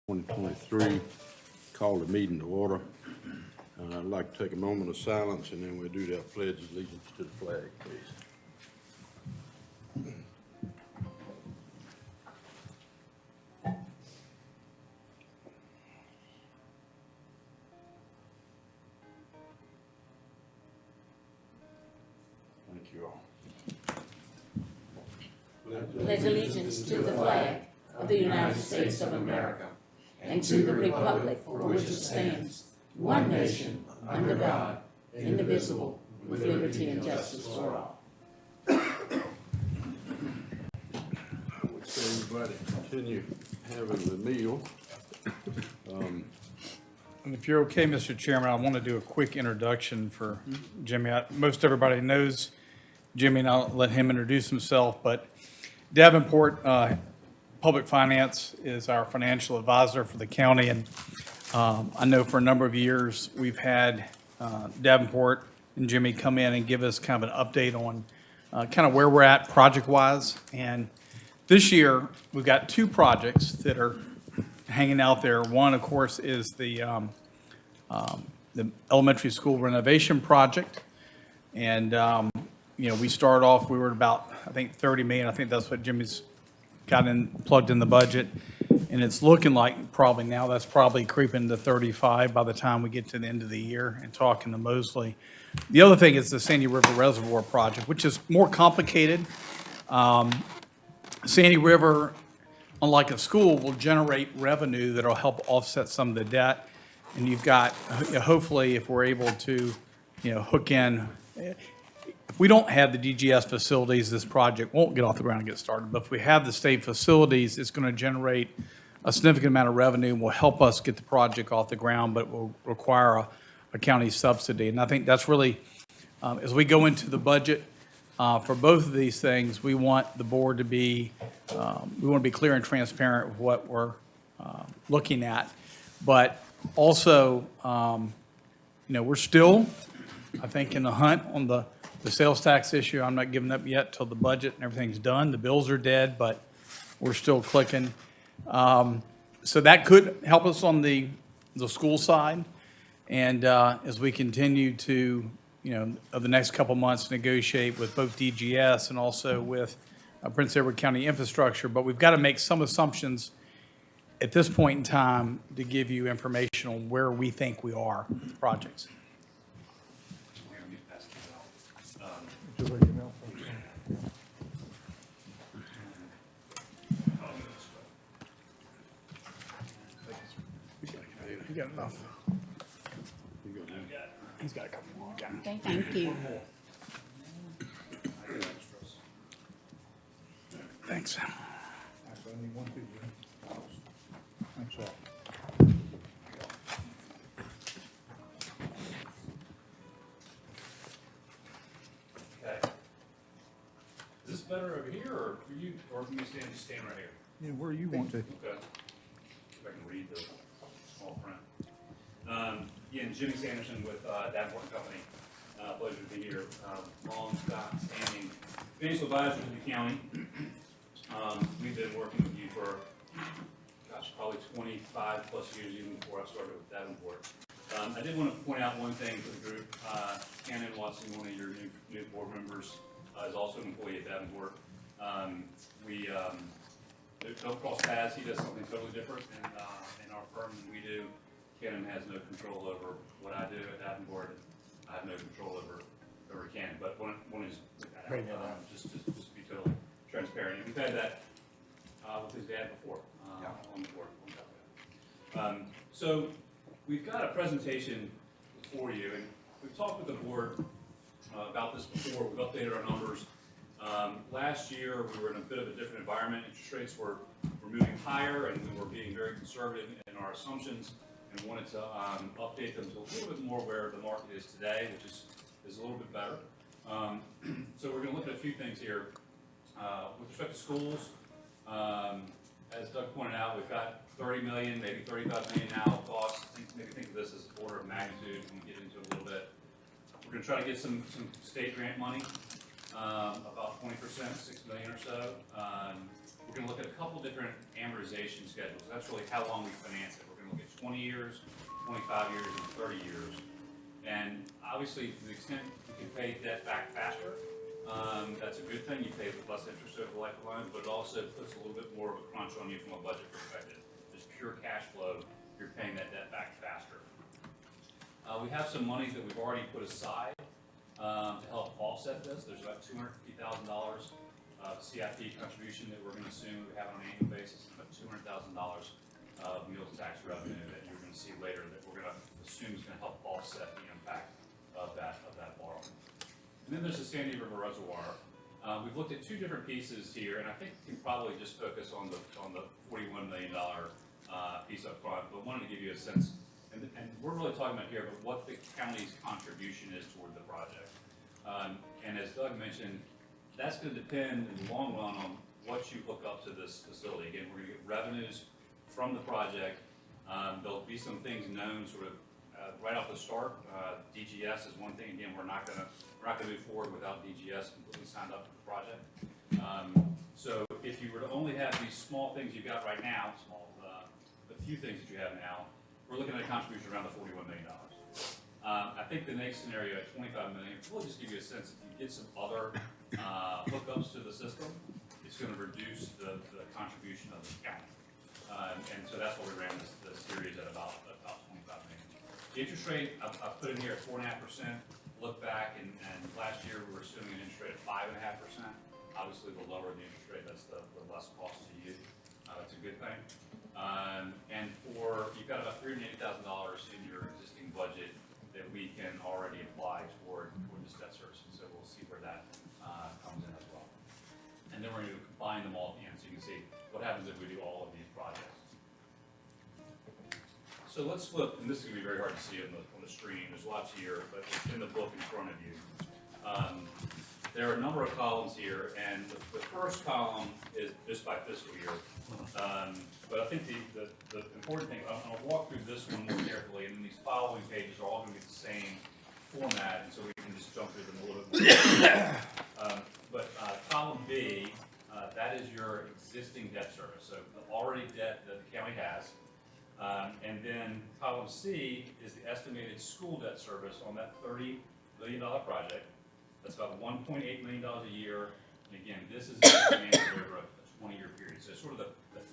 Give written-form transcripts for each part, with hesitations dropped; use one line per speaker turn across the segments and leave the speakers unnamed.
2023, call the meeting to order. I'd like to take a moment of silence and then we'll do that pledge of allegiance to the flag, please. Thank you all.
Pledge allegiance to the flag of the United States of America and to the republic for which it stands, one nation, under God, indivisible, with liberty and justice for all.
I would say everybody continue having the meal.
And if you're okay, Mr. Chairman, I want to do a quick introduction for Jimmy. Most everybody knows Jimmy, and I'll let him introduce himself, but Davenport Public Finance is our financial advisor for the county, and I know for a number of years we've had Davenport and Jimmy come in and give us kind of an update on kind of where we're at project-wise. And this year, we've got two projects that are hanging out there. One, of course, is the elementary school renovation project. And, you know, we started off, we were at about, I think, 30 million. I think that's what Jimmy's got in, plugged in the budget. And it's looking like probably now that's probably creeping to 35 by the time we get to the end of the year and talking to Mosley. The other thing is the Sandy River Reservoir project, which is more complicated. Sandy River, unlike a school, will generate revenue that'll help offset some of the debt. And you've got, hopefully, if we're able to, hook in, if we don't have the DGS facilities, this project won't get off the ground and get started. But if we have the state facilities, it's going to generate a significant amount of revenue and will help us get the project off the ground, but it will require a county subsidy. And I think that's really, as we go into the budget for both of these things, we want the board to be, we want to be clear and transparent with what we're looking at. But also, we're still, I think, in the hunt on the sales tax issue. I'm not giving up yet till the budget and everything's done. The bills are dead, but we're still clicking. So that could help us on the school side. And as we continue to, of the next couple months, negotiate with both DGS and also with Prince Edward County Infrastructure. But we've got to make some assumptions at this point in time to give you information on where we think we are with the projects. You got enough. He's got a couple more.
Thank you.
Thanks.
Okay. Is this better over here, or for you, or can you just stand right here?
Yeah, where you want to.
Okay. If I can read the small print. Again, Jimmy Sanderson with Davenport and Company. Pleasure to be here. Long-standing financial advisors in the county. We've been working with you for, probably 25 plus years, even before I started with Davenport. I did want to point out one thing for the group. Cannon Watson, one of your new board members, is also an employee at Davenport. We don't cross paths. He does something totally different in our firm than we do. Cannon has no control over what I do at Davenport. I have no control over Cannon. But one is just to be totally transparent. And we've had that with his dad before on the board. So we've got a presentation for you, and we've talked with the board about this before. We've updated our numbers. Last year, we were in a bit of a different environment. Interest rates were moving higher, and we were being very conservative in our assumptions, and wanted to update them to a little bit more where the market is today, which is a little bit better. So we're going to look at a few things here. With respect to schools, as Doug pointed out, we've got 30 million, maybe 35 million now costs. Maybe think of this as an order of magnitude when we get into it a little bit. We're going to try to get some state grant money, about 20%, 6 million or so. we're gonna look at a couple different amortization schedules. That's really how long we finance it. We're gonna look at 20 years, 25 years, and 30 years. And obviously, to the extent you can pay debt back faster, that's a good thing. You pay with less interest over the life of the loan, but it also puts a little bit more of a crunch on you from a budget perspective. Just pure cash flow, you're paying that debt back faster. We have some monies that we've already put aside to help offset this. There's about $250,000 of CIP contribution that we're going to assume we have on an annual basis, about $200,000 of meals tax revenue that you're going to see later that we're going to assume is going to help offset the impact of that borrowing. And then there's the Sandy River Reservoir. We've looked at two different pieces here, and I think we can probably just focus on the $41 million piece up front, but wanted to give you a sense, and we're really talking about here, but what the county's contribution is toward the project. And as Doug mentioned, that's going to depend in the long run on what you hook up to this facility. Again, we're going to get revenues from the project. There'll be some things known sort of right off the start. DGS is one thing. Again, we're not going to move forward without DGS completely signed up for the project. So if you were to only have these small things you've got right now, the few things that you have now, we're looking at a contribution around the $41 million. I think the next scenario at $25 million will just give you a sense if you get some other hookups to the system, it's going to reduce the contribution of the county. And so that's why we ran this series at about $25 million. The interest rate I've put in here at 4.5%. Look back, and last year we were assuming an interest rate of 5.5%. Obviously, the lower the interest rate, that's the less cost to you. That's a good thing. And you've got about $380,000 in your existing budget that we can already apply toward this debt service. And so we'll see where that comes in as well. And then we're going to combine them all at the end so you can see what happens if we do all of these projects. So let's flip, and this is going to be very hard to see on the screen. There's lots here, but it's in the book in front of you. There are a number of columns here, and the first column is just by fiscal year. But I think the important thing, I'm going to walk through this one more carefully, and then these following pages are all going to be the same format, and so we can just jump through them a little bit more. But column B, that is your existing debt service, so the already debt that the county has. And then column C is the estimated school debt service on that $30 billion project. That's about $1.8 million a year. And again, this is financed over a 20-year period. So it's sort of the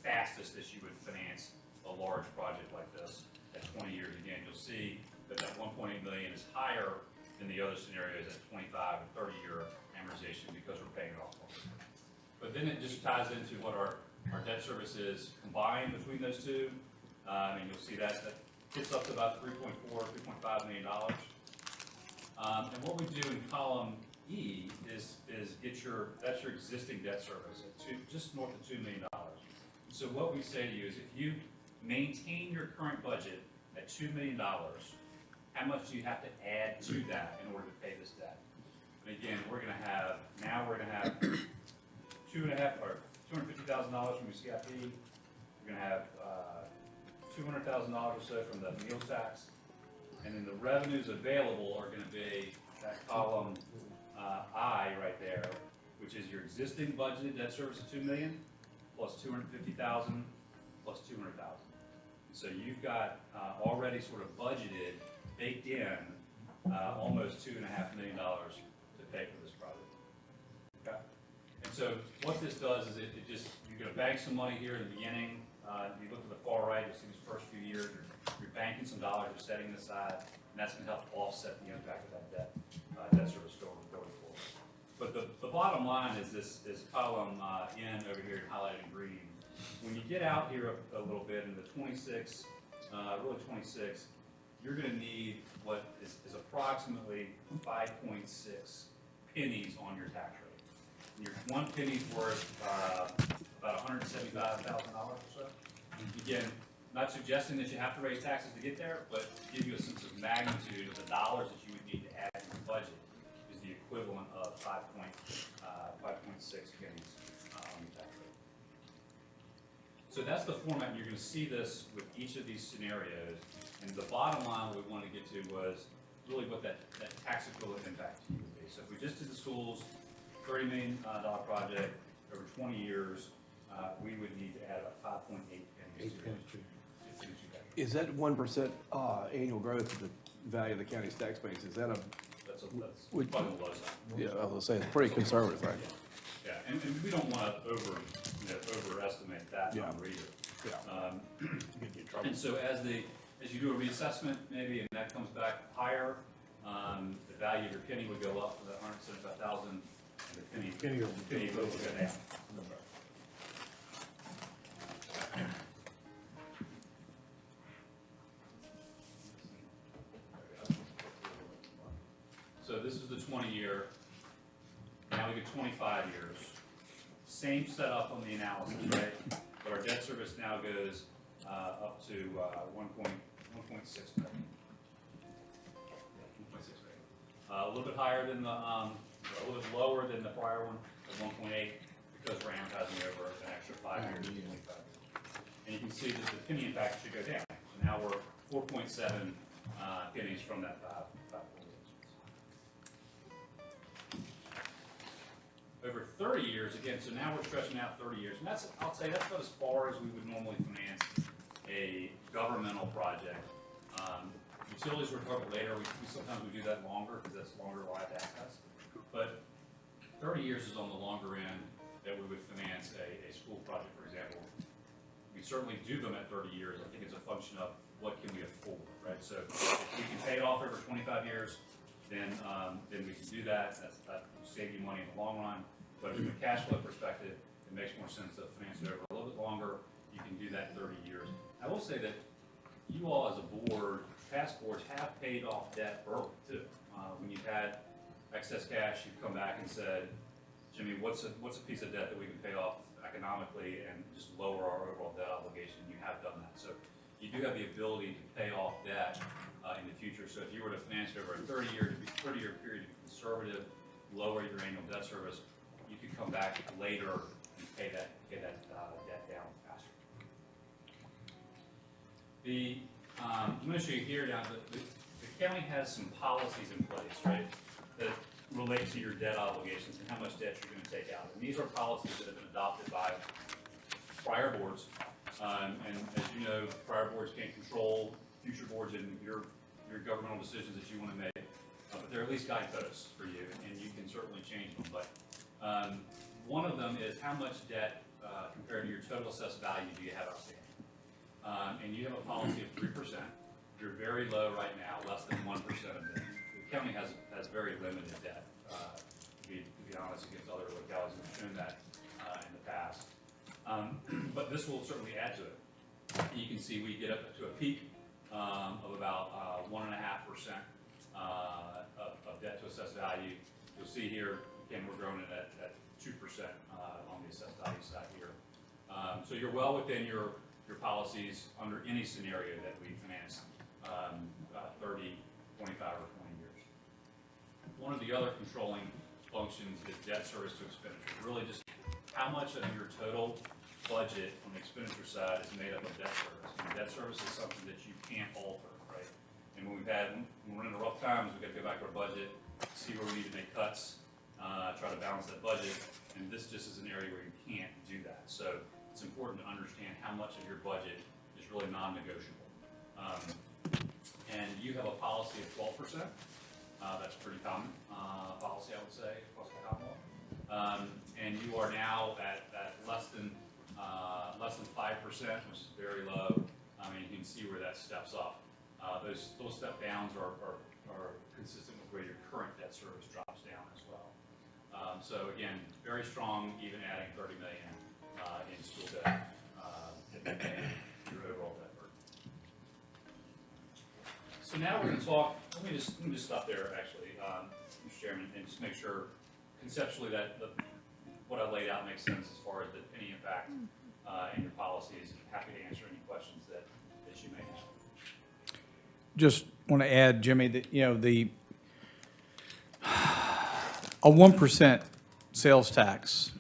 fastest that you would finance a large project like this at 20 years. Again, you'll see that 1.8 million is higher than the other scenarios at 25 and 30-year amortization because we're paying it off. But then it just ties into what our debt service is combined between those two. And you'll see that gets up to about $3.4, $3.5 million. And what we do in column E is that's your existing debt service at just north of $2 million. So what we say to you is if you maintain your current budget at $2 million, how much do you have to add to that in order to pay this debt? And again, we're going to have $250,000 from your CIP. We're going to have $200,000 or so from the meals tax. And then the revenues available are going to be that column I right there, which is your existing budgeted debt service of $2 million plus $250,000 plus $200,000. So you've got already sort of budgeted, baked in, almost $2.5 million to pay for this project. Okay. And so what this does is you're going to bank some money here in the beginning. You look at the far right, you see these first few years, you're banking some dollars, you're setting it aside, and that's going to help offset the impact of that debt service going forward. But the bottom line is this column N over here highlighted in green. When you get out here a little bit in the 26, you're going to need what is approximately 5.6 pennies on your tax rate. Your 1 penny's worth about $175,000 or so. Again, not suggesting that you have to raise taxes to get there, but to give you a sense of magnitude of the dollars that you would need to add to your budget is the equivalent of 5.6 pennies on your tax rate. So that's the format, and you're going to see this with each of these scenarios. And the bottom line we wanted to get to was really what that tax equivalent impact to you would be. So if we just did the schools, $30 million project over 20 years, we would need to add about 5.8 pennies to it.
Is that 1% annual growth of the value of the county's tax base? Is that a,
That's
Would-
probably the low side.
yeah, I was gonna say, it's pretty conservative, right?
Yeah, and we don't want to overestimate that
Yeah.
number either.
Yeah.
And so as you do a reassessment, maybe, and that comes back higher, the value of your penny would go up to the 175,000, and the penny vote would go down. So this is the 20-year, now we get 25 years. Same setup on the analysis, right? But our debt service now goes up to 1.6 billion. 1.6 billion. A little bit higher than a little bit lower than the prior one of 1.8 because we're amortizing over an extra 5 years to 25. And you can see that the penny impact should go down. So now we're 4.7 pennies from that 5. Over 30 years, again, so now we're stretching out 30 years, and that's, I'll say, that's about as far as we would normally finance a governmental project. Utilities we're talking about later, we sometimes we do that longer, because that's longer life assets. But 30 years is on the longer end that we would finance a school project, for example. We certainly do them at 30 years. I think it's a function of what can we afford, right? So if we can pay it off over 25 years, then we can do that. That will save you money in the long run. But from a cash flow perspective, it makes more sense to finance it over a little bit longer. You can do that in 30 years. I will say that you all as a board, past boards, have paid off debt early too. When you've had excess cash, you've come back and said, Jimmy, what's a piece of debt that we can pay off economically and just lower our overall debt obligation? You have done that. So you do have the ability to pay off debt in the future. So if you were to finance it over a 30-year period to be conservative, lower your annual debt service, you could come back later and pay that debt down faster. I'm going to show you here now that the county has some policies in place, right, that relate to your debt obligations and how much debt you're going to take out. And these are policies that have been adopted by prior boards. And as you know, prior boards can't control future boards and your governmental decisions that you want to make. But they're at least guideposts for you, and you can certainly change them. But one of them is how much debt compared to your total assessed value do you have outstanding? And you have a policy of 3%. You're very low right now, less than 1% of debt. The county has very limited debt, to be honest, against other localities that have shown that in the past. But this will certainly add to it. You can see we get up to a peak of about 1.5% of debt to assessed value. You'll see here, again, we're growing it at 2% on the assessed value side here. So you're well within your policies under any scenario that we finance 30, 25, or 20 years. One of the other controlling functions is debt service to expenditure. Really just how much of your total budget on the expenditure side is made up of debt service. And debt service is something that you can't alter, right? And when we're in the rough times, we've got to go back to our budget, see where we need to make cuts, try to balance that budget. And this just is an area where you can't do that. So it's important to understand how much of your budget is really non-negotiable. And you have a policy of 12%. That's pretty common policy, I would say, across the Commonwealth. And you are now at less than 5%, which is very low. I mean, you can see where that steps up. Those step downs are consistent with where your current debt service drops down as well. So again, very strong, even adding 30 million in school debt, your overall debt burden. So now we're going to talk. Let me just stop there, actually, Mr. Chairman, and just make sure conceptually that what I laid out makes sense as far as the penny impact and your policies. Happy to answer any questions that you may have.
Just want to add, Jimmy, that, a 1% sales tax,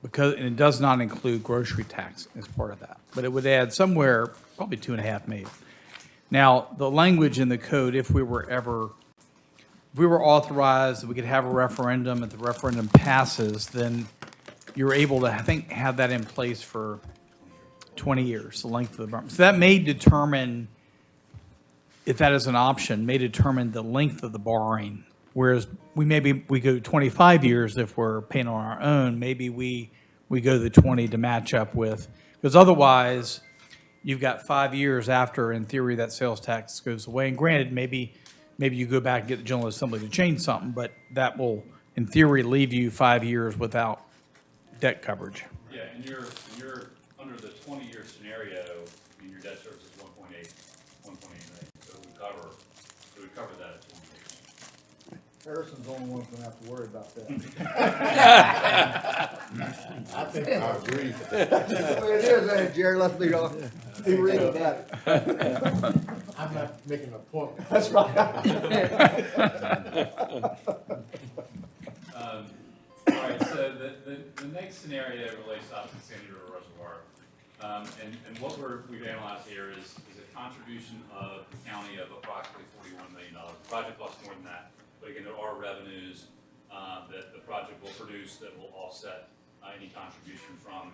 and it does not include grocery tax as part of that, but it would add somewhere, probably 2.5 million. Now, the language in the code, if we were authorized, we could have a referendum, if the referendum passes, then you're able to, I think, have that in place for 20 years, the length of the berm. So that may determine, if that is an option, may determine the length of the borrowing. Whereas we go 25 years if we're paying on our own, maybe we go the 20 to match up with, because otherwise, you've got 5 years after, in theory, that sales tax goes away. And granted, maybe you go back and get the General Assembly to change something, but that will, in theory, leave you 5 years without debt coverage.
Yeah, and you're under the 20-year scenario, I mean, your debt service is 1.8 million. So it would cover that at 20 years.
Harrison's the only one that's gonna have to worry about that.
I think I agree.
Well, it is, Jerry, let's be honest, be real about it.
I'm not making an appointment.
That's right.
All right, so the next scenario relates to the Sandy River Reservoir. And what we've analyzed here is a contribution of the county of approximately $41 million. The project costs more than that, but again, there are revenues that the project will produce that will offset any contribution from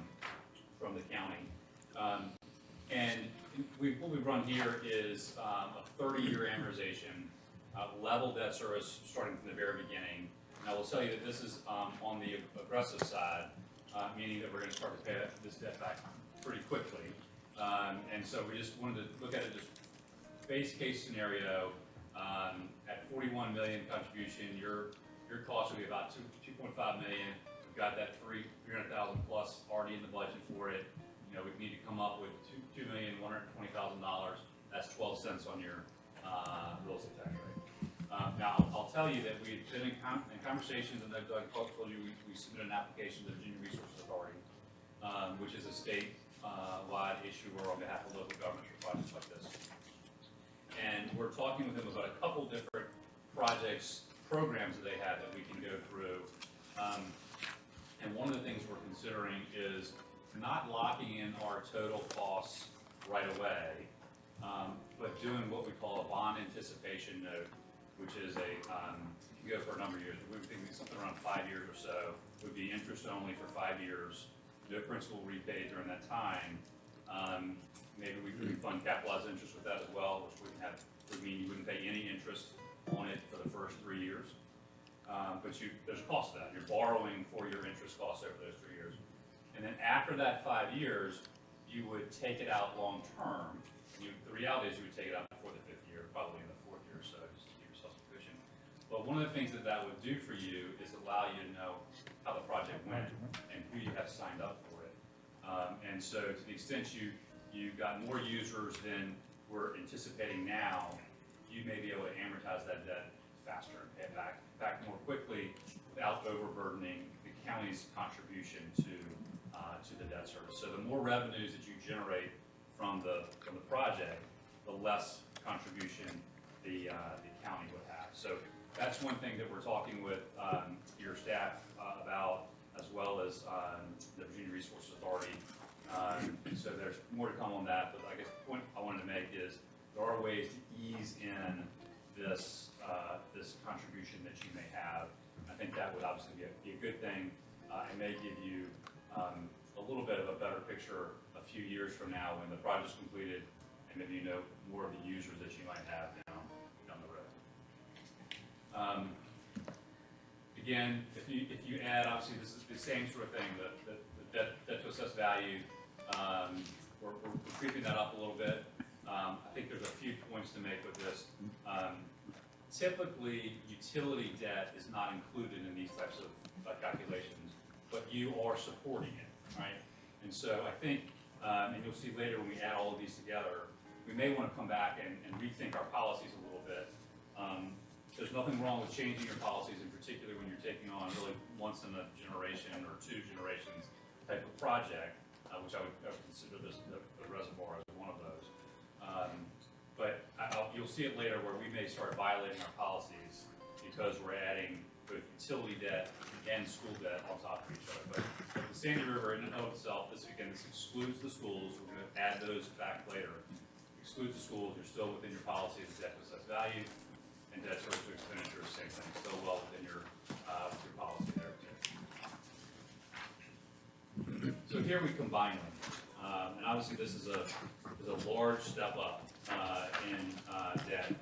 the county. And what we've run here is a 30-year amortization, level debt service starting from the very beginning. And I will tell you that this is on the aggressive side, meaning that we're going to start to pay this debt back pretty quickly. And so we just wanted to look at it just base case scenario. At 41 million contribution, your cost will be about 2.5 million. We've got that 300,000 plus already in the budget for it. You know, we need to come up with $2,120,000. That's 12 cents on your real estate tax rate. Now, I'll tell you that we've been in conversations, and I've told you we submitted an application to the Virginia Resources Authority, which is a state-wide issue on behalf of local governments for projects like this. And we're talking with them about a couple different projects, programs that they have that we can go through. And one of the things we're considering is not locking in our total costs right away, but doing what we call a bond anticipation note, which is you can go for a number of years. We're thinking something around 5 years or so. It would be interest only for 5 years. No principal repaid during that time. Maybe we could fund capitalized interest with that as well, which would mean you wouldn't pay any interest on it for the first 3 years. But there's a cost to that. You're borrowing for your interest costs over those 3 years. And then after that 5 years, you would take it out long term. The reality is you would take it out before the 5th year, probably in the 4th year or so, just to keep yourself sufficient. But one of the things that would do for you is allow you to know how the project went and who you have signed up for it. And so to the extent you've got more users than we're anticipating now, you may be able to amortize that debt faster and pay it back more quickly without overburdening the county's contribution to the debt service. So the more revenues that you generate from the project, the less contribution the county would have. So that's one thing that we're talking with your staff about, as well as the Virginia Resources Authority. So there's more to come on that, but I guess the point I wanted to make is there are ways to ease in this contribution that you may have. I think that would obviously be a good thing. It may give you a little bit of a better picture a few years from now when the project's completed, and maybe you know more of the users that you might have down the road. Again, if you add, obviously this is the same sort of thing, the debt to assessed value. We're creeping that up a little bit. I think there's a few points to make with this. Typically, utility debt is not included in these types of calculations, but you are supporting it, right? And so I think, and you'll see later when we add all of these together, we may want to come back and rethink our policies a little bit. There's nothing wrong with changing your policies, in particular when you're taking on really once in a generation or 2 generations type of project, which I would consider the reservoir as one of those. But you'll see it later where we may start violating our policies because we're adding both utility debt and school debt on top of each other. But the Sandy River in and of itself, this excludes the schools. We're going to add those back later. Excludes the schools, you're still within your policies of debt to assessed value, and debt service to expenditure, same thing, still well within your policy there too. here we combine them. And obviously this is a large step up in debt,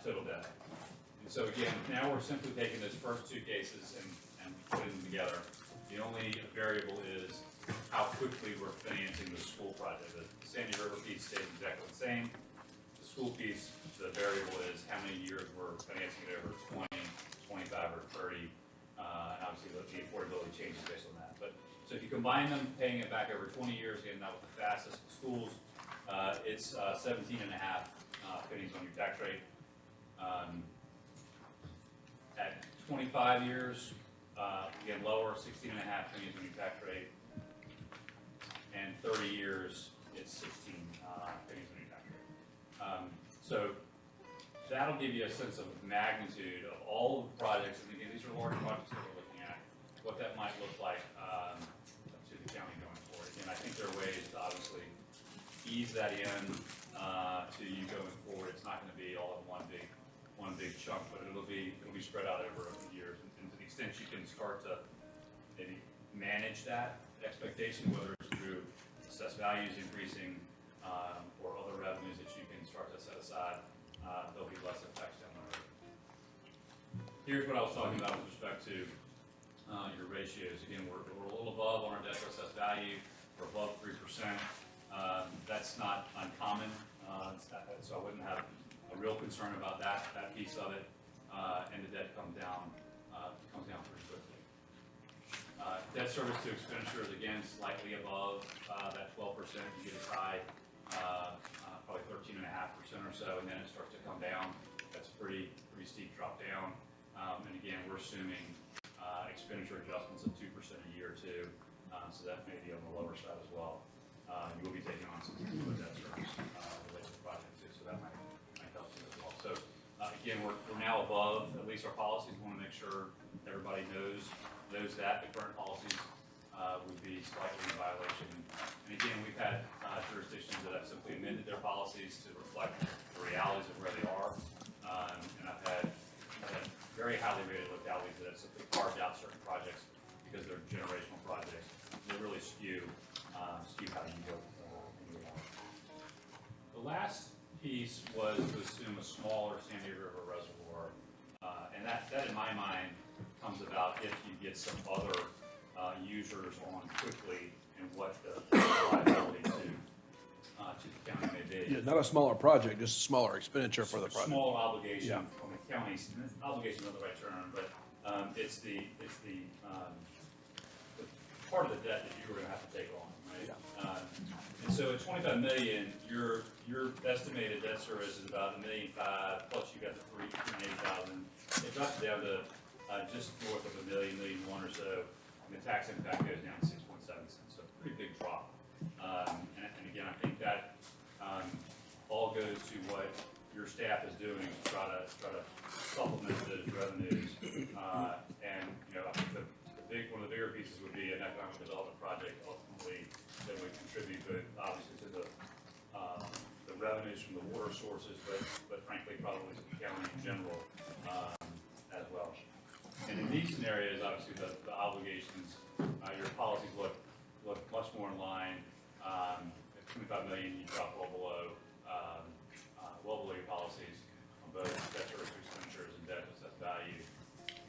total debt. And so again, now we're simply taking those first two cases and putting them together. The only variable is how quickly we're financing the school project. The Sandy River piece stays exactly the same. The school piece, the variable is how many years we're financing it over, 20, 25, or 30. And obviously the affordability changes based on that. But so if you combine them, paying it back over 20 years, again, not with the fastest schools, it's 17 and a half pennies on your tax rate. At 25 years, again, lower, 16 and a half pennies on your tax rate. And 30 years, it's 16 pennies on your tax rate. So that'll give you a sense of magnitude of all of the projects. And again, these are large projects that we're looking at, what that might look like to the county going forward. Again, I think there are ways to obviously ease that in to you going forward. It's not going to be all in one big chunk, but it'll be spread out over years. And to the extent you can start to maybe manage that expectation, whether it's through assessed values increasing or other revenues that you can start to set aside, there'll be less effects down the road. Here's what I was talking about with respect to your ratios. Again, we're a little above on our debt to assessed value. We're above 3%. That's not uncommon, so I wouldn't have a real concern about that piece of it. And the debt comes down pretty quickly. Debt service to expenditures, again, slightly above that 12%. You get as high, probably 13.5% or so, and then it starts to come down. That's a pretty steep drop down. And again, we're assuming expenditure adjustments of 2% a year too, so that may be on the lower side as well. You will be taking on some debt service related to the project too, so that might help you as well. So again, we're now above at least our policies. We want to make sure everybody knows that the current policies would be slightly in violation. And again, we've had jurisdictions that have simply amended their policies to reflect the realities of where they are. And I've had very highly rated localities that have simply carved out certain projects because they're generational projects. They really skew how you go. The last piece was to assume a smaller Sandy River reservoir, and that in my mind comes about if you get some other users on quickly and what the liability to the county may be.
Yeah, not a smaller project, just a smaller expenditure for the project.
Smaller obligation
Yeah.
on the county's, obligation is not the right term, but it's the part of the debt that you were gonna have to take on, right?
Yeah.
And so at 25 million, your estimated debt service is about $1.5 million, plus you got the 380,000. It drops down to just north of $1 million, $1.1 million or so, and the tax impact goes down to 6.7 cents. So pretty big drop. And again, I think that all goes to what your staff is doing to try to supplement those revenues. And I think one of the bigger pieces would be an economic development project ultimately that would contribute, but obviously to the revenues from the water sources, but frankly probably to the county in general as well. And in these scenarios, obviously the obligations, your policies look much more in line. At 25 million, you drop well below your policies on both debt service expenditures and debt assessed value.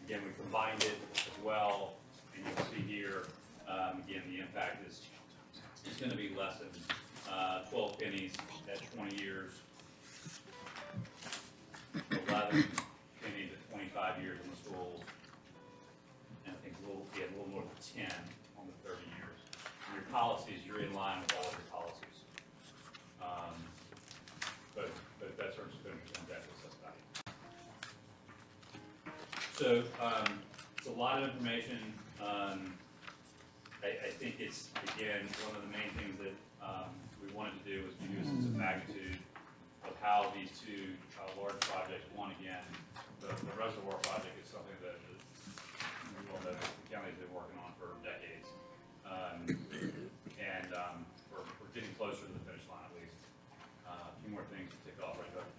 Again, we combined it as well, and you can see here, again, the impact is going to be less than 12 pennies at 20 years, 11 pennies at 25 years in the schools, and I think a little more than 10 on the 30 years. And your policies, you're in line with all of your policies. But that's our expenditures and debt assessed value. So it's a lot of information. I think it's, again, one of the main things that we wanted to do was give you a sense of magnitude of how these two large projects, one, again, the reservoir project is something that we all know the county's been working on for decades. And we're getting closer to the finish line at least. A few more things to tick off, right, Doug?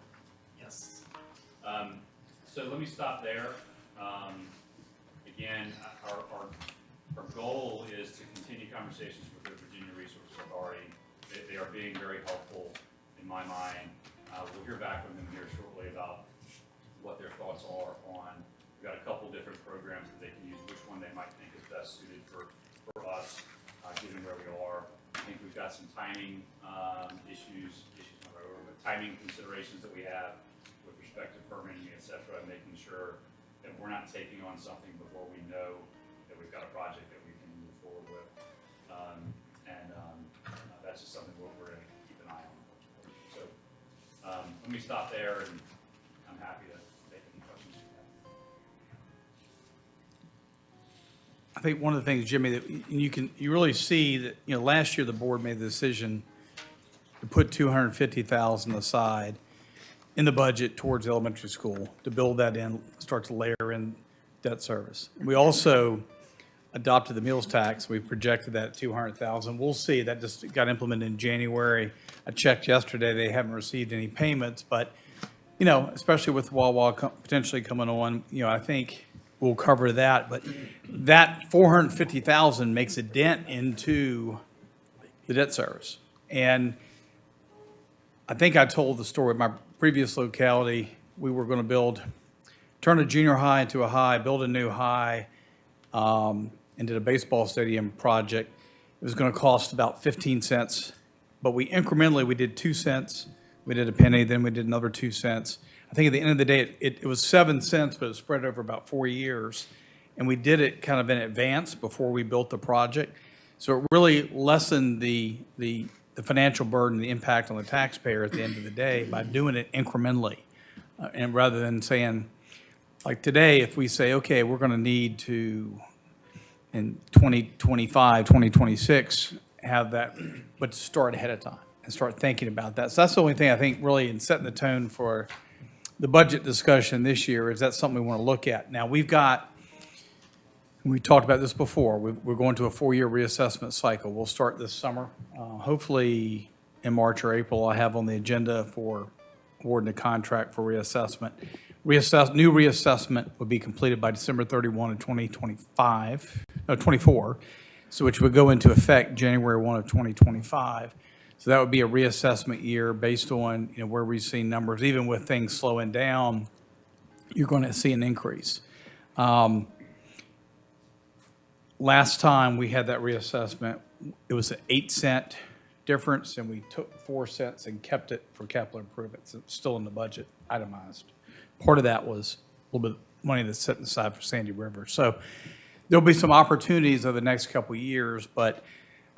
Yes.
So let me stop there. Again, our Our goal is to continue conversations with the Virginia Resources Authority. They are being very helpful in my mind. We'll hear back from them here shortly about what their thoughts are on, we've got a couple different programs that they can use, which one they might think is best suited for us, given where we are. I think we've got some timing timing considerations that we have with respect to permitting, et cetera, and making sure that we're not taking on something before we know that we've got a project that we can move forward with. That's just something we're going to keep an eye on. So let me stop there, and I'm happy to take any questions you have.
I think one of the things, Jimmy, that you really see that, last year the board made the decision to put $250,000 aside in the budget towards elementary school to build that in, start to layer in debt service. We also adopted the meals tax. We projected that at $200,000. We'll see. That just got implemented in January. I checked yesterday. They haven't received any payments, but, especially with Wawa potentially coming on, I think we'll cover that. But that $450,000 makes a dent into the debt service. And I think I told the story, my previous locality, we were going to turn a junior high into a high, build a new high, and did a baseball stadium project. It was going to cost about 15 cents, but we did 2 cents, we did a penny, then we did another 2 cents. I think at the end of the day, it was 7 cents, but it was spread over about 4 years. And we did it kind of in advance before we built the project. So it really lessened the financial burden, the impact on the taxpayer at the end of the day by doing it incrementally. And rather than saying, like today, if we say, okay, we're going to need to, in 2025, 2026, have that, but start ahead of time and start thinking about that. So that's the only thing I think really in setting the tone for the budget discussion this year is that's something we want to look at. Now, we talked about this before. We're going to a 4-year reassessment cycle. We'll start this summer. Hopefully in March or April, I'll have on the agenda for awarding a contract for reassessment. New reassessment would be completed by December 31 of 2024, so which would go into effect January 1 of 2025. So that would be a reassessment year based on where we've seen numbers. Even with things slowing down, you're going to see an increase. Last time we had that reassessment, it was an 8-cent difference, and we took 4 cents and kept it for capital improvements. It's still in the budget, itemized. Part of that was a little bit of money that's set aside for Sandy River. So there'll be some opportunities over the next couple of years, but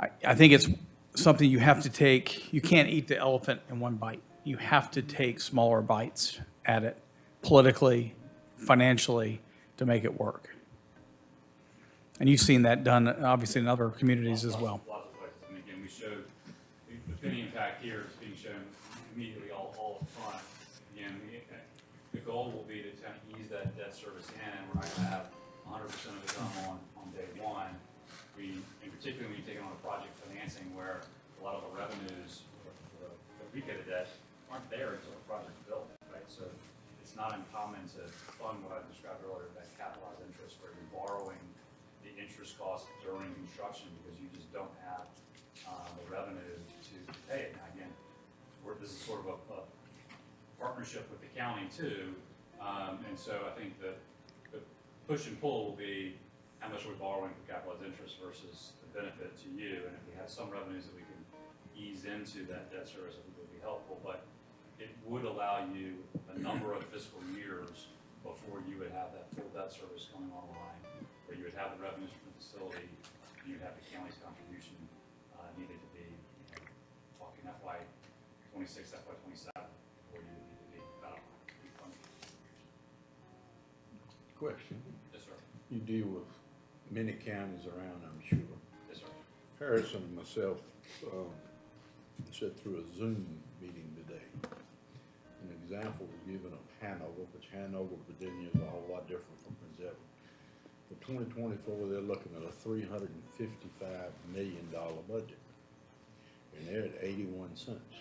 I think it's something you have to take. You can't eat the elephant in one bite. You have to take smaller bites at it politically, financially, to make it work. And you've seen that done, obviously, in other communities as well.
Lots of places. And again, we showed the penny impact here is being shown immediately all up front. Again, the goal will be to kind of ease that debt service in. We're not going to have 100% of it done on day one. In particular, when you take on a project financing where a lot of the revenues for the repay the debt aren't there until the project's built, right? So it's not uncommon to fund what I described earlier, that capitalized interest, where you're borrowing the interest cost during construction because you just don't have the revenue to pay it. Now, again, this is sort of a partnership with the county too, and so I think the push and pull will be how much are we borrowing for capitalized interest versus the benefit to you, and if we have some revenues that we can ease into that debt service, I think would be helpful, but it would allow you a number of fiscal years before you would have that full debt service coming online, where you would have the revenues from the facility, you'd have the county's contribution needed to be, talking FY 26, FY 27, where you would need to be funded.
Question.
Yes, sir.
You deal with many counties around, I'm sure.
Yes, sir.
Harrison and myself sat through a Zoom meeting today. An example was given of Hanover, which Hanover, Virginia is a whole lot different from Prince Edward. For 2024, they're looking at a $355 million budget, and they're at 81 cents.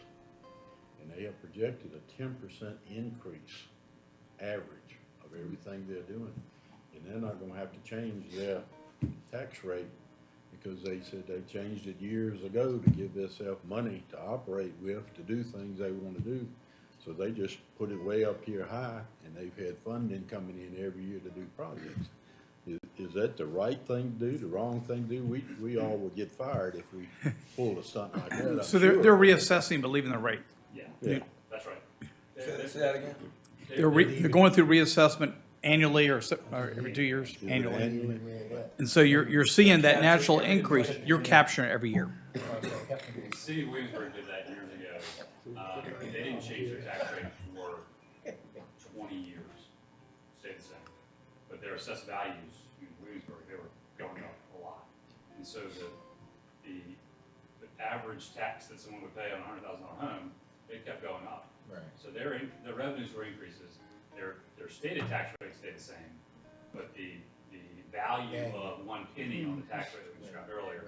And they have projected a 10% increase average of everything they're doing. And they're not gonna have to change their tax rate, because they said they changed it years ago to give themselves money to operate with, to do things they wanna do. So they just put it way up here high, and they've had funding coming in every year to do projects. Is that the right thing to do, the wrong thing to do? We all would get fired if we pulled a stunt like that, I'm
So they're
sure.
reassessing but leaving the rate.
Yeah,
Yeah.
that's right.
Say that again?
They're going through reassessment annually or every 2 years,
Do it
annually. And so you're seeing that natural increase, you're capturing it every year.
The city of Williamsburg did that years ago. They didn't change their tax rate for 20 years, stayed the same. But their assessed values in Williamsburg, they were going up a lot. And so the average tax that someone would pay on a $100,000 home, it kept going up.
Right.
So their revenues were increases, their stated tax rate stayed the same, but the value of 1 penny on the tax rate that we described earlier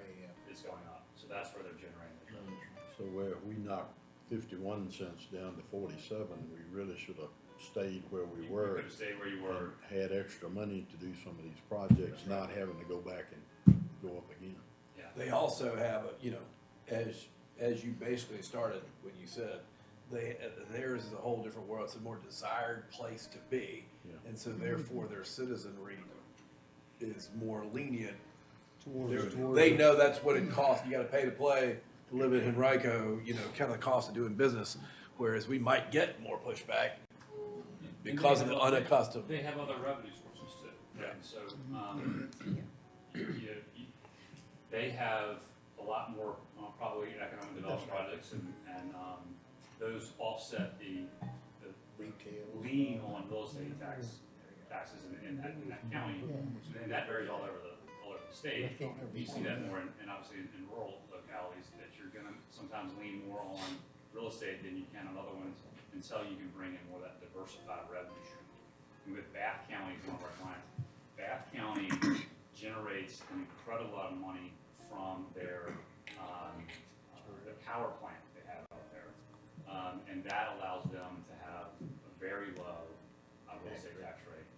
is going up. So that's where they're generating the revenue.
So where we knocked 51 cents down to 47, we really should have stayed where we
You
were.
could have stayed where you were.
And had extra money to do some of these projects, not having to go back and go up again.
Yeah.
They also have, as you basically started when you said, theirs is a whole different world. It's a more desired place to be.
Yeah.
And so therefore their citizenry is more lenient.
Towards-
They know that's what it costs. You gotta pay to play, to live in Henrico, kind of the cost of doing business. Whereas we might get more pushback because of the unaccustomed.
They have other revenue sources too.
Yeah.
And so, they have a lot more probably economic development projects and those offset the lien on real estate taxes in that county. And that varies all over the state. You see that more and obviously in rural localities that you're gonna sometimes lean more on real estate than you can on other ones until you can bring in more of that diversified revenue stream. And with Bath County, one of our clients, Bath County generates an incredible amount of money from their the power plant they have out there. And that allows them to have a very low real estate tax rate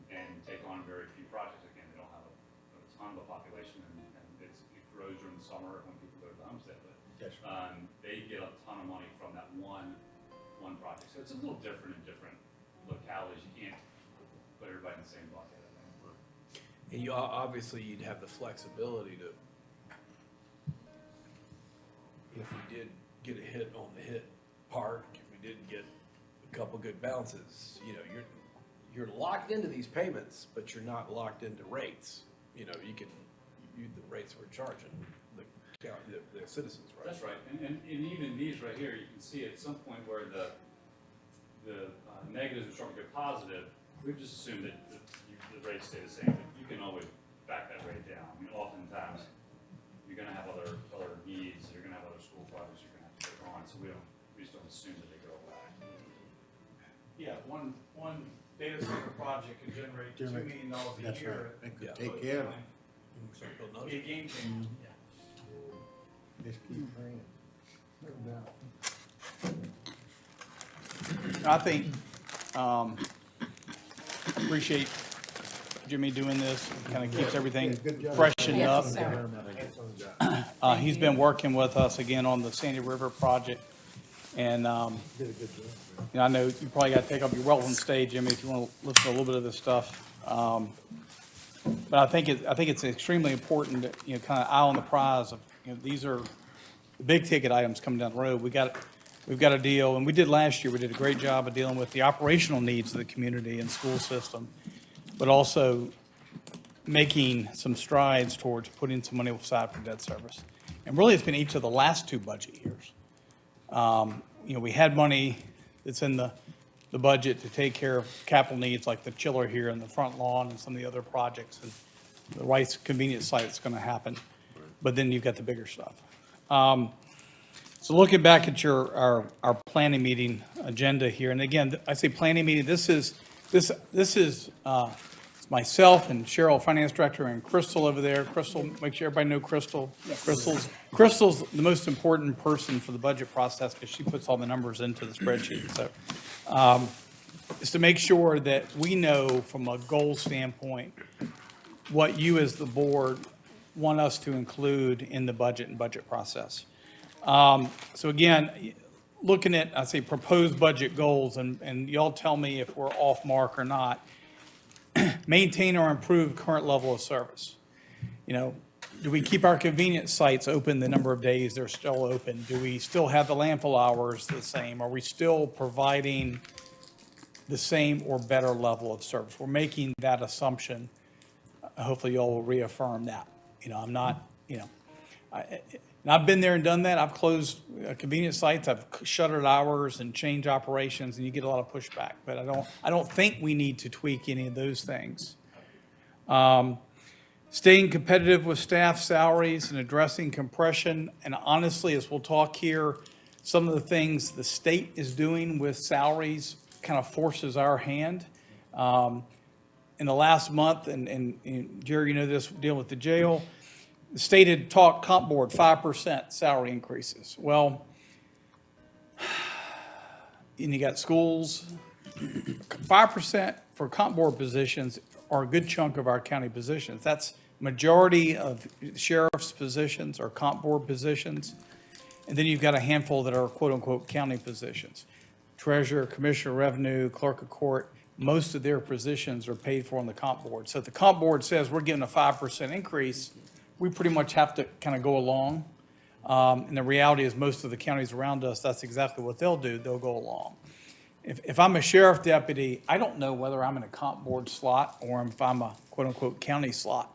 and take on very few projects. Again, they don't have a ton of a population and it grows during the summer when people go to the homestead. But they get a ton of money from that one project. So it's a little different in different localities. You can't put everybody in the same bucket, I think.
And you, obviously, you'd have the flexibility to, if we did get a hit on the hit part, if we didn't get a couple good bounces, you're locked into these payments, but you're not locked into rates. The rates we're charging the citizens, right?
That's right, and even these right here, you can see at some point where the negatives are starting to go positive, we've just assumed that the rates stay the same, but you can always back that rate down. I mean, oftentimes, you're gonna have other needs, you're gonna have other school projects you're gonna have to take on, so we just don't assume that they go away.
Yeah, one data center project can generate $2 million a year.
That could
Yeah.
take care of it.
Start building others.
Be a game changer.
Just keep praying.
I think, appreciate Jimmy doing this, kind of keeps everything
Good job.
freshened
Yes,
up.
sir.
He's been working with us again on the Sandy River project. And,
Did a good job.
I know you probably got to take up your welcome stage, Jimmy, if you want to listen to a little bit of this stuff. But I think it's extremely important that, kind of eye on the prize of, these are the big ticket items coming down the road. We've got to deal, and we did last year, we did a great job of dealing with the operational needs of the community and school system, but also making some strides towards putting some money aside for debt service. And really, it's been each of the last 2 budget years. We had money that's in the budget to take care of capital needs like the chiller here and the front lawn and some of the other projects and the Rice Convenience Site that's going to happen. But then you've got the bigger stuff. So looking back at our planning meeting agenda here, and again, I say planning meeting, this is myself and Cheryl, Finance Director, and Crystal over there. Crystal, make sure everybody know Crystal.
Yes.
Crystal's the most important person for the budget process because she puts all the numbers into the spreadsheet. So is to make sure that we know from a goal standpoint what you as the board want us to include in the budget and budget process. So again, looking at, I say, proposed budget goals, and y'all tell me if we're off mark or not. Maintain or improve current level of service. You know, do we keep our convenience sites open the number of days they're still open? Do we still have the landfill hours the same? Are we still providing the same or better level of service? We're making that assumption. Hopefully y'all will reaffirm that. You know, I'm not, you know, and I've been there and done that. I've closed convenience sites, I've shuttered hours and changed operations, and you get a lot of pushback. But I don't think we need to tweak any of those things. Staying competitive with staff salaries and addressing compression. And honestly, as we'll talk here, some of the things the state is doing with salaries kind of forces our hand. In the last month, and Jerry, you know this, dealing with the jail, the state had talked comp board 5% salary increases. Well, and you got schools, 5% for comp board positions are a good chunk of our county positions. That's majority of sheriff's positions or comp board positions. And then you've got a handful that are quote unquote county positions. Treasurer, commissioner of revenue, clerk of court, most of their positions are paid for on the comp board. So if the comp board says we're giving a 5% increase, we pretty much have to kind of go along. And the reality is most of the counties around us, that's exactly what they'll do. They'll go along. If I'm a sheriff deputy, I don't know whether I'm in a comp board slot or if I'm a quote unquote county slot.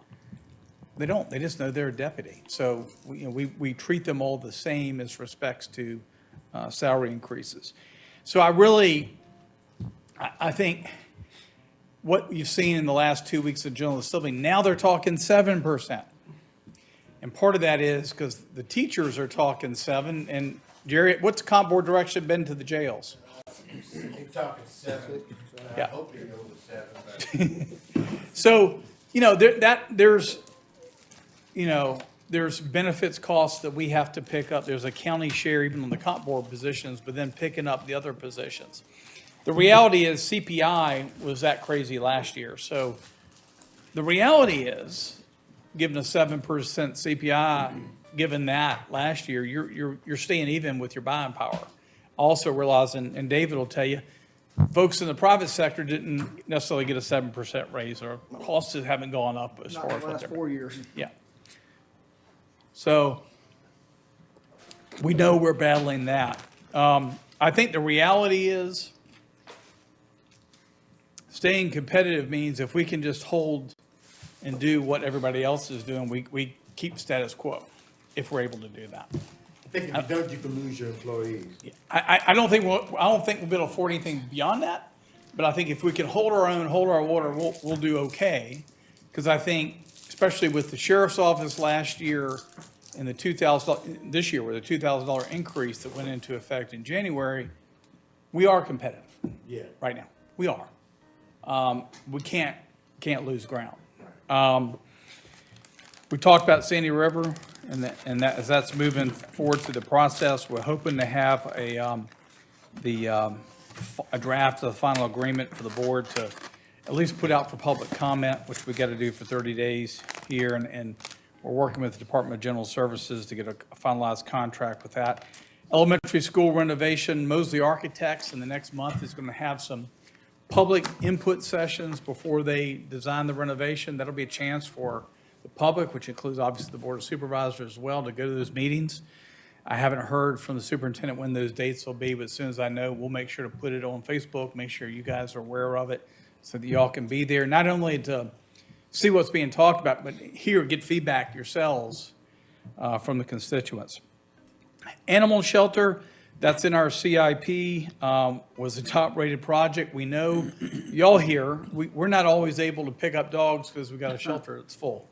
They don't. They just know they're a deputy. So we treat them all the same as respects to salary increases. So I think what you've seen in the last 2 weeks of General Assembly, now they're talking 7%. And part of that is because the teachers are talking 7. And Jerry, what's comp board direction been to the jails?
You're talking 7.
Yeah.
I hope you go with 7. But
So, there's benefits costs that we have to pick up. There's a county share even on the comp board positions, but then picking up the other positions. The reality is CPI was that crazy last year. So the reality is, given a 7% CPI, given that last year, you're staying even with your buying power. Also realizing, and David will tell you, folks in the private sector didn't necessarily get a 7% raise, or costs haven't gone up as
Not
far
in
as
the
what
last
they're.
4 years.
Yeah. So we know we're battling that. I think the reality is staying competitive means if we can just hold and do what everybody else is doing, we keep status quo if we're able to do that.
I think if you don't, you can lose your employees.
I don't think we'll be able to afford anything beyond that, but I think if we can hold our own, hold our water, we'll do okay. Because I think, especially with the sheriff's office last year and the $2,000, this year with a $2,000 increase that went into effect in January, we are competitive.
Yeah.
Right now. We are. We can't lose ground. We talked about Sandy River, and that as that's moving forward through the process, we're hoping to have a draft of the final agreement for the board to at least put out for public comment, which we got to do for 30 days here, and we're working with the Department of General Services to get a finalized contract with that. Elementary school renovation, Mosley Architects in the next month is going to have some public input sessions before they design the renovation. That'll be a chance for the public, which includes obviously the Board of Supervisors as well, to go to those meetings. I haven't heard from the superintendent when those dates will be, but as soon as I know, we'll make sure to put it on Facebook, make sure you guys are aware of it so that y'all can be there, not only to see what's being talked about, but get feedback yourselves from the constituents. Animal shelter, that's in our CIP, was a top-rated project. We know, y'all here, we're not always able to pick up dogs because we've got a shelter that's full.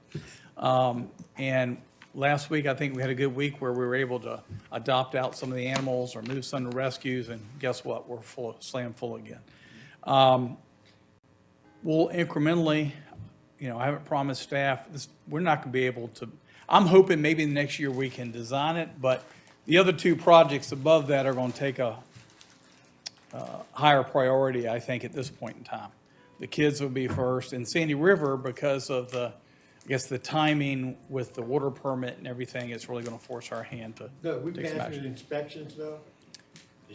And last week, I think we had a good week where we were able to adopt out some of the animals or move some to rescues, and guess what? We're slam full again. We'll incrementally, I haven't promised staff, we're not going to be able to, I'm hoping maybe next year we can design it, but the other two projects above that are going to take a higher priority, I think, at this point in time. The kids will be first, and Sandy River, because of the I guess the timing with the water permit and everything is really gonna force our hand to
No, we
take some
passed
action.
the inspections though?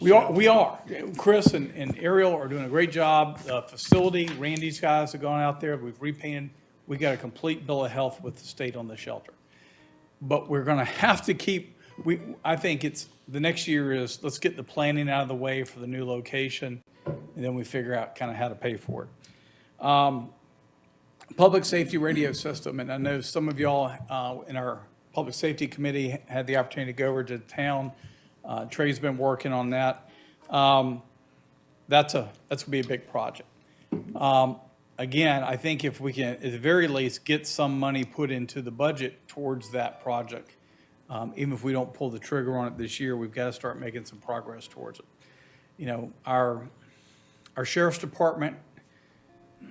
We are. Chris and Ariel are doing a great job. The facility, Randy's guys have gone out there. We've repainted. We got a complete bill of health with the state on the shelter. But we're gonna have to keep, I think it's, the next year is, let's get the planning out of the way for the new location, and then we figure out kind of how to pay for it. Public safety radio system, and I know some of y'all in our public safety committee had the opportunity to go over to town. Trey's been working on that. That's gonna be a big project. Again, I think if we can, at the very least, get some money put into the budget towards that project, even if we don't pull the trigger on it this year, we've got to start making some progress towards it. You know, our sheriff's department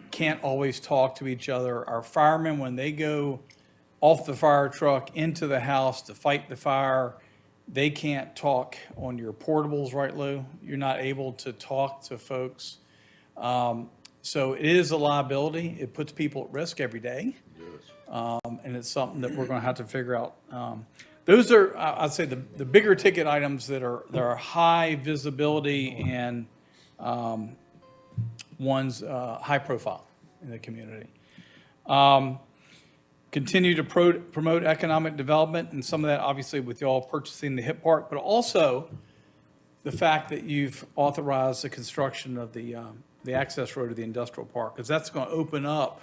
can't always talk to each other. Our firemen, when they go off the fire truck into the house to fight the fire, they can't talk on your portables, right, Lou? You're not able to talk to folks. So it is a liability. It puts people at risk every day. And it's something that we're going to have to figure out. Those are, I'd say, the bigger ticket items that are high visibility and ones high profile in the community. Continue to promote economic development, and some of that obviously with y'all purchasing the HIP Park, but also the fact that you've authorized the construction of the access road to the industrial park, because that's going to open up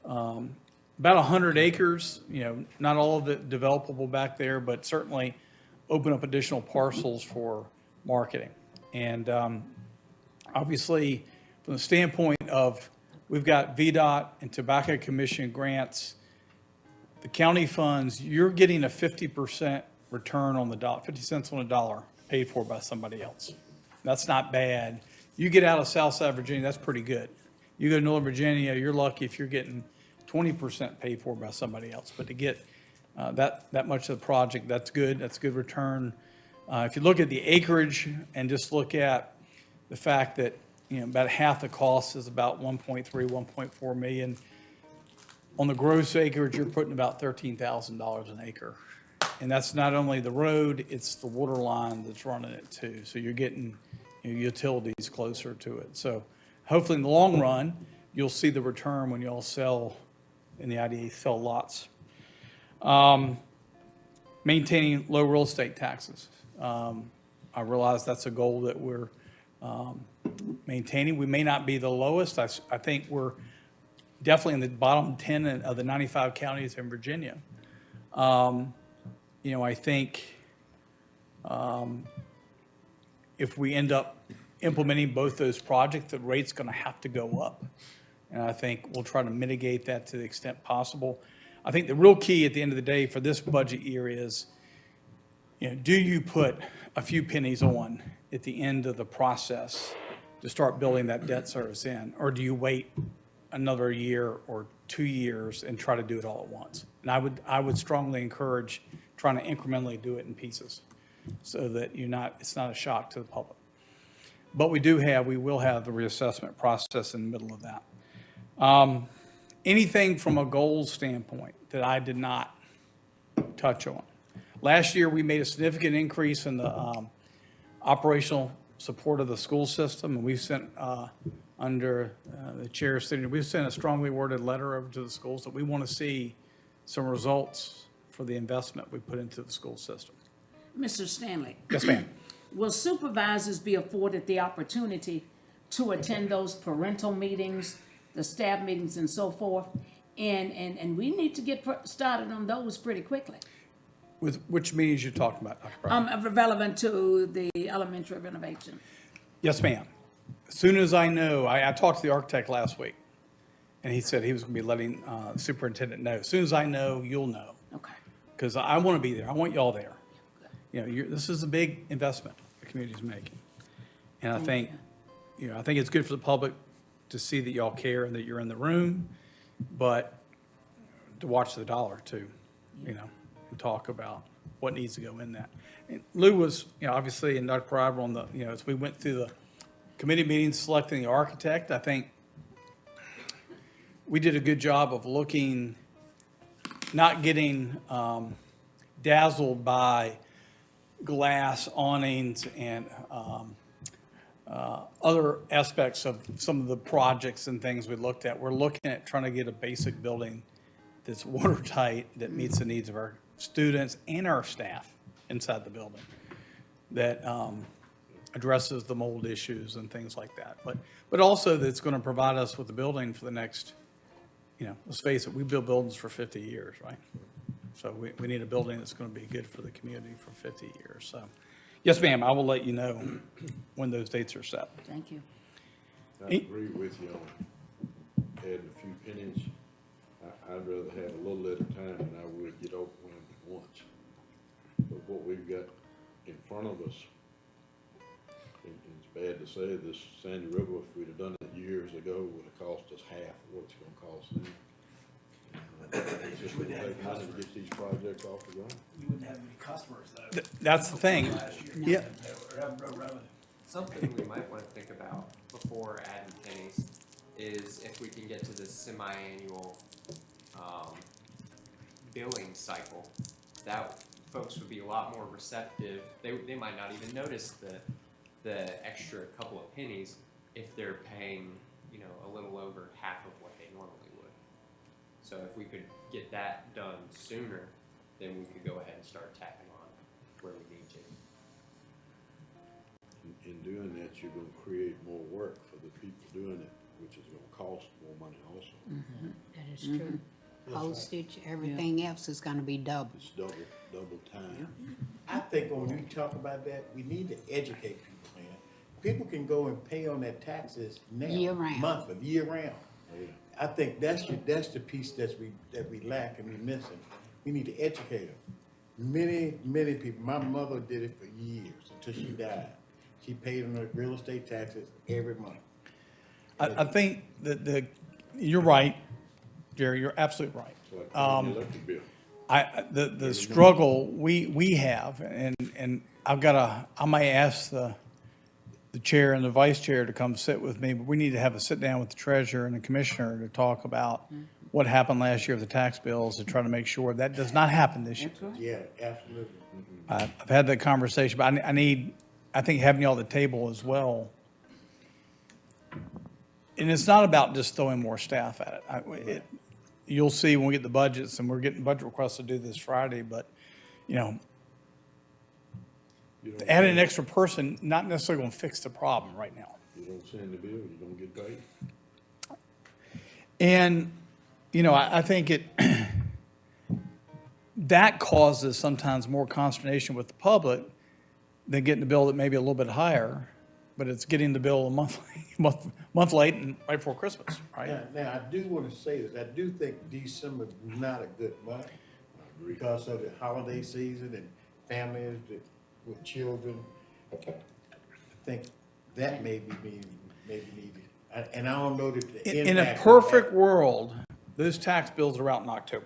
about 100 acres, you know, not all of it developable back there, but certainly open up additional parcels for marketing. And obviously, from the standpoint of, we've got VDOT and Tobacco Commission grants, the county funds, you're getting a 50% return on the dollar, 50 cents on a dollar paid for by somebody else. That's not bad. You get out of Southside Virginia, that's pretty good. You go to Northern Virginia, you're lucky if you're getting 20% paid for by somebody else. But to get that much of the project, that's good. That's good return. If you look at the acreage and just look at the fact that, you know, about half the cost is about 1.3, 1.4 million. On the gross acreage, you're putting about $13,000 an acre. And that's not only the road, it's the water line that's running it too. So you're getting, you know, utilities closer to it. So hopefully in the long run, you'll see the return when you all sell, in the IDA, sell lots. Maintaining low real estate taxes. I realize that's a goal that we're maintaining. We may not be the lowest. I think we're definitely in the bottom 10 of the 95 counties in Virginia. You know, I think if we end up implementing both those projects, the rate's going to have to go up. And I think we'll try to mitigate that to the extent possible. I think the real key at the end of the day for this budget year is, you know, do you put a few pennies on at the end of the process to start building that debt service in? Or do you wait another year or 2 years and try to do it all at once? And I would strongly encourage trying to incrementally do it in pieces so that it's not a shock to the public. But we will have the reassessment process in the middle of that. Anything from a goals standpoint that I did not touch on. Last year, we made a significant increase in the operational support of the school system, and we've sent, under the chair's signature, we've sent a strongly worded letter over to the schools that we want to see some results for the investment we put into the school system.
Mr. Stanley,
Yes, ma'am.
will supervisors be afforded the opportunity to attend those parental meetings, the staff meetings and so forth? And we need to get started on those pretty quickly.
With which meetings you're talking about, Dr. Brown?
Relevant to the elementary renovation.
Yes, ma'am. As soon as I know, I talked to the architect last week, and he said he was going to be letting the superintendent know. As soon as I know, you'll know.
Okay.
Because I want to be there. I want y'all there. You know, this is a big investment the community's making. And I think, you know, I think it's good for the public to see that y'all care and that you're in the room, but to watch the dollar too, you know, and talk about what needs to go in that. And Lou was, you know, obviously, and Dr. Pryor on the, you know, as we went through the committee meetings selecting the architect, I think we did a good job of looking not getting dazzled by glass awnings and other aspects of some of the projects and things we looked at. We're looking at trying to get a basic building that's watertight, that meets the needs of our students and our staff inside the building, that addresses the mold issues and things like that. But also that's going to provide us with the building for the next, let's face it, we build buildings for 50 years, right? So we need a building that's going to be good for the community for 50 years. So, yes, ma'am, I will let you know when those dates are set.
Thank you.
I agree with you on adding a few pennies. I'd rather have a little at a time than I would get overwhelmed at once. But what we've got in front of us, it's bad to say, this Sandy River, if we'd have done it years ago, would have cost us half of what it's gonna cost now. It's just gonna take money to get these projects off the ground.
You wouldn't have many customers though.
That's the thing.
Last year,
Yeah.
or have no revenue.
Something we might want to think about before adding pennies is if we can get to this semi-annual billing cycle, that folks would be a lot more receptive. They might not even notice the extra couple of pennies if they're paying, a little over half of what they normally would. So if we could get that done sooner, then we could go ahead and start tacking on where we need to.
In doing that, you're gonna create more work for the people doing it, which is gonna cost more money also.
That is true.
Postage, everything else is gonna be double.
It's double time.
I think when we talk about that, we need to educate people, man. People can go and pay on their taxes now.
Year round.
Monthly, year round.
Oh, yeah.
I think that's the piece that we lack and we missing. We need to educate them. Many people, my mother did it for years until she died. She paid on her real estate taxes every month.
I think that you're right, Jerry, you're absolutely right.
So like paying the electric bill.
The struggle we have, and I might ask the chair and the vice chair to come sit with me, but we need to have a sit down with the treasurer and the commissioner to talk about what happened last year with the tax bills, to try to make sure that does not happen this year.
Yeah, absolutely.
I've had that conversation, but I think having you all at the table as well. And it's not about just throwing more staff at it. You'll see when we get the budgets, and we're getting budget requests to do this Friday, but,
You don't
adding an
send-
extra person, not necessarily going to fix the problem right now.
You don't send the bill, you don't get paid.
And, I think that causes sometimes more consternation with the public than getting the bill that may be a little bit higher, but it's getting the bill a month late and right before Christmas, right?
Now, I do want to say this. I do think December is not a good month because of the holiday season and families with children. I think that may be needed. And I don't know that the
In a
impact of
perfect
that-
world, those tax bills are out in October,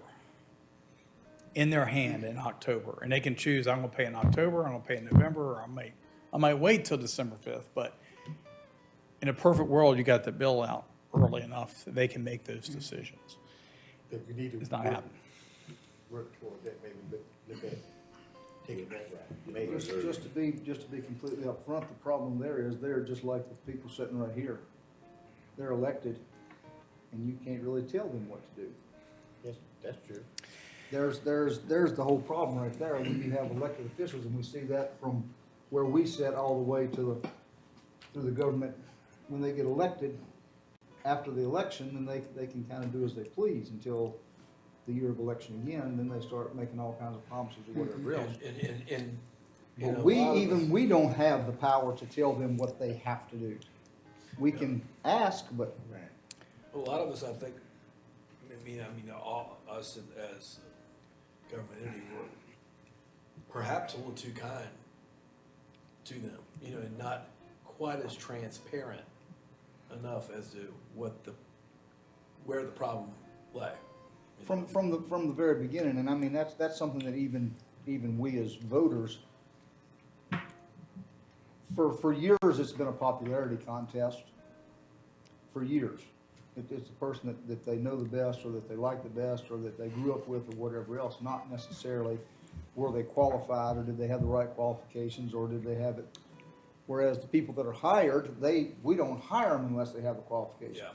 in their hand in October, and they can choose, I'm going to pay in October, I'm going to pay in November, or I might wait till December 5th, but in a perfect world, you got the bill out early enough that they can make those decisions.
that we need to
It's not
work-
happening.
Work toward that, maybe look at taking that route. Maybe.
Just to be completely upfront, the problem there is they're just like the people sitting right here. They're elected, and you can't really tell them what to do.
Yes, that's true.
There's the whole problem right there, when you have elected officials, and we see that from where we sit all the way to through the government. When they get elected, after the election, then they can kind of do as they please until the year of election again, then they start making all kinds of promises or whatever else.
And
But we don't have the power to tell them what they have to do. We can ask, but
Right.
a lot of us, I think, all us as government entity were perhaps a little too kind to them, and not quite as transparent enough as to where the problem lay.
from the very beginning, and I mean, that's something that even we as voters, for years, it's been a popularity contest. For years. It's a person that they know the best, or that they like the best, or that they grew up with, or whatever else, not necessarily were they qualified, or did they have the right qualifications, or did they have it? Whereas the people that are hired, we don't hire them unless they have the qualifications.
Yeah.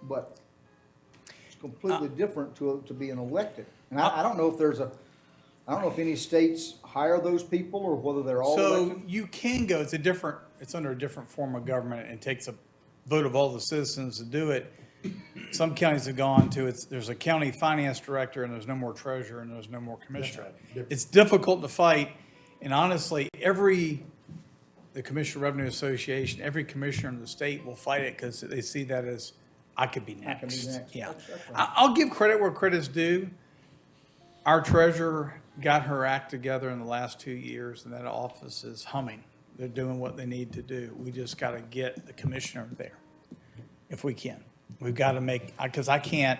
But it's completely different to being elected. And I don't know if I don't know if any states hire those people, or whether they're all
So
elected.
you can go, it's under a different form of government, and it takes a vote of all the citizens to do it. Some counties have gone to, there's a county finance director, and there's no more treasurer, and there's no more commissioner. It's difficult to fight, and honestly, the Commissioner Revenue Association, every commissioner in the state will fight it, because they see that as, I could be next.
can be next.
Yeah.
That's right.
I'll give credit where credit's due. Our treasurer got her act together in the last 2 years, and that office is humming. They're doing what they need to do. We just got to get the commissioner there, if we can. We've got to because I can't,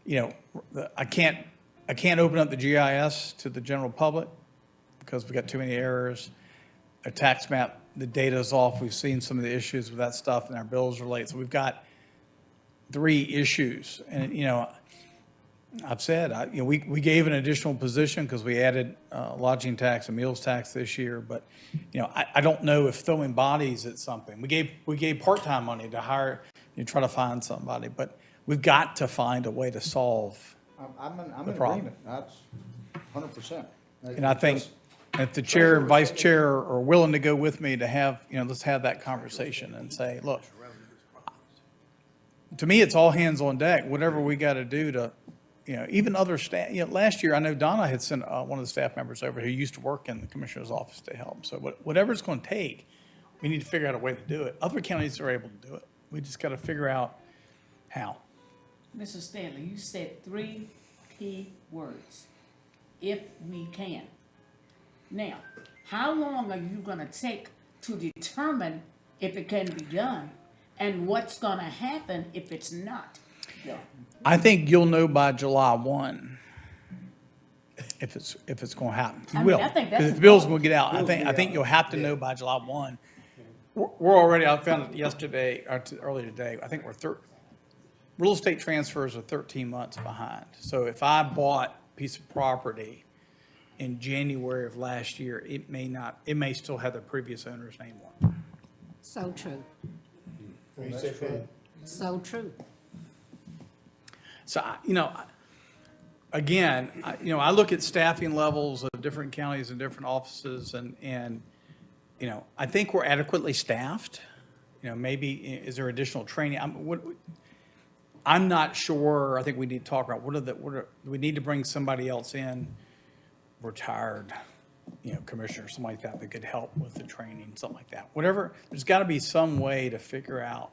I can't open up the GIS to the general public, because we've got too many errors. A tax map, the data's off. We've seen some of the issues with that stuff, and our bills are late. So we've got 3 issues. And, I've said, we gave an additional position because we added lodging tax and meals tax this year. But, I don't know if throwing bodies at something. We gave part-time money to hire, try to find somebody. But we've got to find a way to solve.
I'm in
problem.
agreement. That's 100%.
And I think if the chair and vice chair are willing to go with me to have, let's have that conversation and say, look, to me, it's all hands on deck, whatever we got to do to, even other staff. Last year, I know Donna had sent one of the staff members over who used to work in the commissioner's office to help. So whatever it's going to take, we need to figure out a way to do it. Other counties are able to do it. We just got to figure out how.
Mr. Stanley, you said 3 key words, if we can. Now, how long are you gonna take to determine if it can be done, and what's gonna happen if it's not done?
I think you'll know by July 1 if it's going to happen. You
I mean,
will.
I think that's
Because the bill's going
important.
to get out. I think you'll have to know by July 1. We're already, I found it yesterday, or earlier today, I think real estate transfers are 13 months behind. So if I bought a piece of property in January of last year, it may still have the previous owner's name on it.
So true,
You said that?
so true.
So, again, I look at staffing levels of different counties and different offices, and I think we're adequately staffed. Maybe, is there additional training? I'm not sure. I think we need to talk about do we need to bring somebody else in, retired, commissioner, something like that could help with the training, something like that. Whatever, there's got to be some way to figure out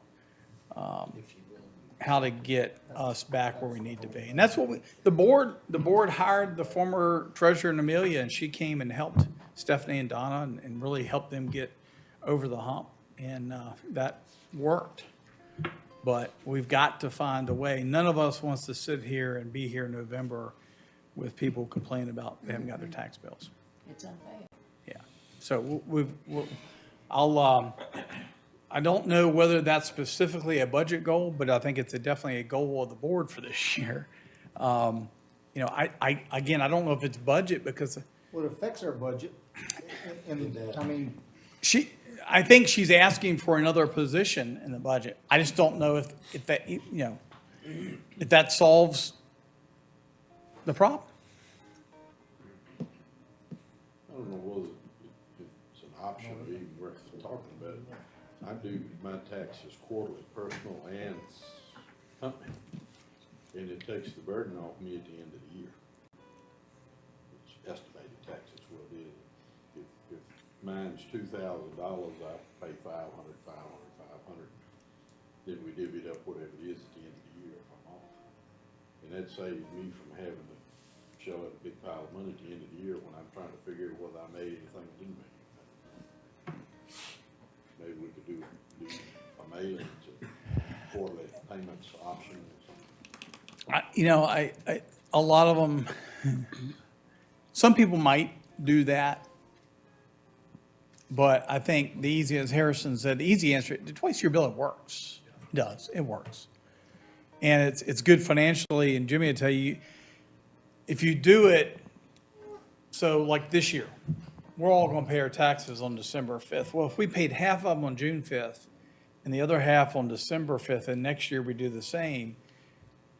how to get us back where we need to be. And that's what the board hired the former treasurer in Amelia, and she came and helped Stephanie and Donna and really helped them get over the hump. And that worked. But we've got to find a way. None of us wants to sit here and be here in November with people complaining about they haven't got their tax bills.
It's unfair.
Yeah. So I don't know whether that's specifically a budget goal, but I think it's definitely a goal of the board for this year. I don't know if it's budget because
Well, it affects our budget. And, I mean,
I think she's asking for another position in the budget. I just don't know if that solves the problem.
I don't know whether it's an option or even worth talking about it. I do my taxes quarterly, personal and company, and it takes the burden off me at the end of the year. It's estimated taxes, what it is. If mine's $2,000, I pay $500. Then we divvy it up whatever it is at the end of the year if I'm off. And that saves me from having to shell out a big pile of money at the end of the year when I'm trying to figure out whether I made anything or didn't make anything. Maybe we could do a mailing to quarterly payments options.
A lot of them, some people might do that. But I think the easy, as Harrison said, the easy answer, twice your bill, it works. It does, it works. And it's good financially, and Jimmy will tell you, if you do it, so like this year, we're all gonna pay our taxes on December 5th. Well, if we paid half of them on June 5th and the other half on December 5th, and next year we do the same,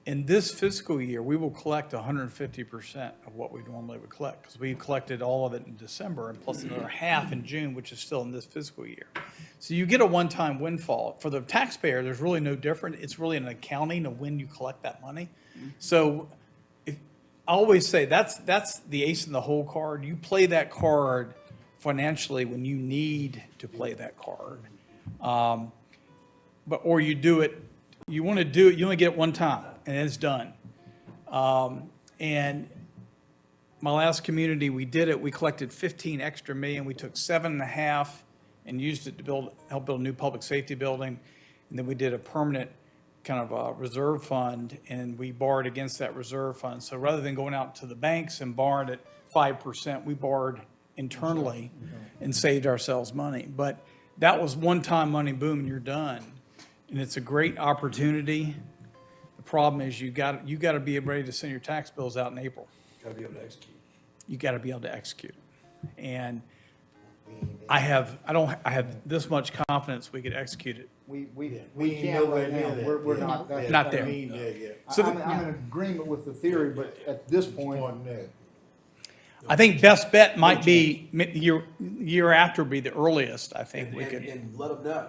in this fiscal year, we will collect 150% of what we normally would collect, because we collected all of it in December and plus another half in June, which is still in this fiscal year. So you get a one-time windfall. For the taxpayer, there's really no different. It's really an accounting of when you collect that money. So I always say that's the ace in the hole card. You play that card financially when you need to play that card. Or you do it, you want to do it, you only get it one time, and then it's done. And my last community, we did it, we collected 15 extra million, we took 7.5 and used it to help build a new public safety building. And then we did a permanent kind of a reserve fund, and we borrowed against that reserve fund. So rather than going out to the banks and borrowed at 5%, we borrowed internally and saved ourselves money. But that was one-time money, boom, and you're done. And it's a great opportunity. The problem is you got to be ready to send your tax bills out in April.
Gotta be able to execute.
You got to be able to execute. And I have this much confidence we could execute it.
We
ain't
can't
nowhere
right
near
now.
that.
We're
Yeah.
not. that's-
Not there. So
I'm in agreement with the theory, but at this point,
I think best bet might be year after be the earliest, I think we could.
And let them know.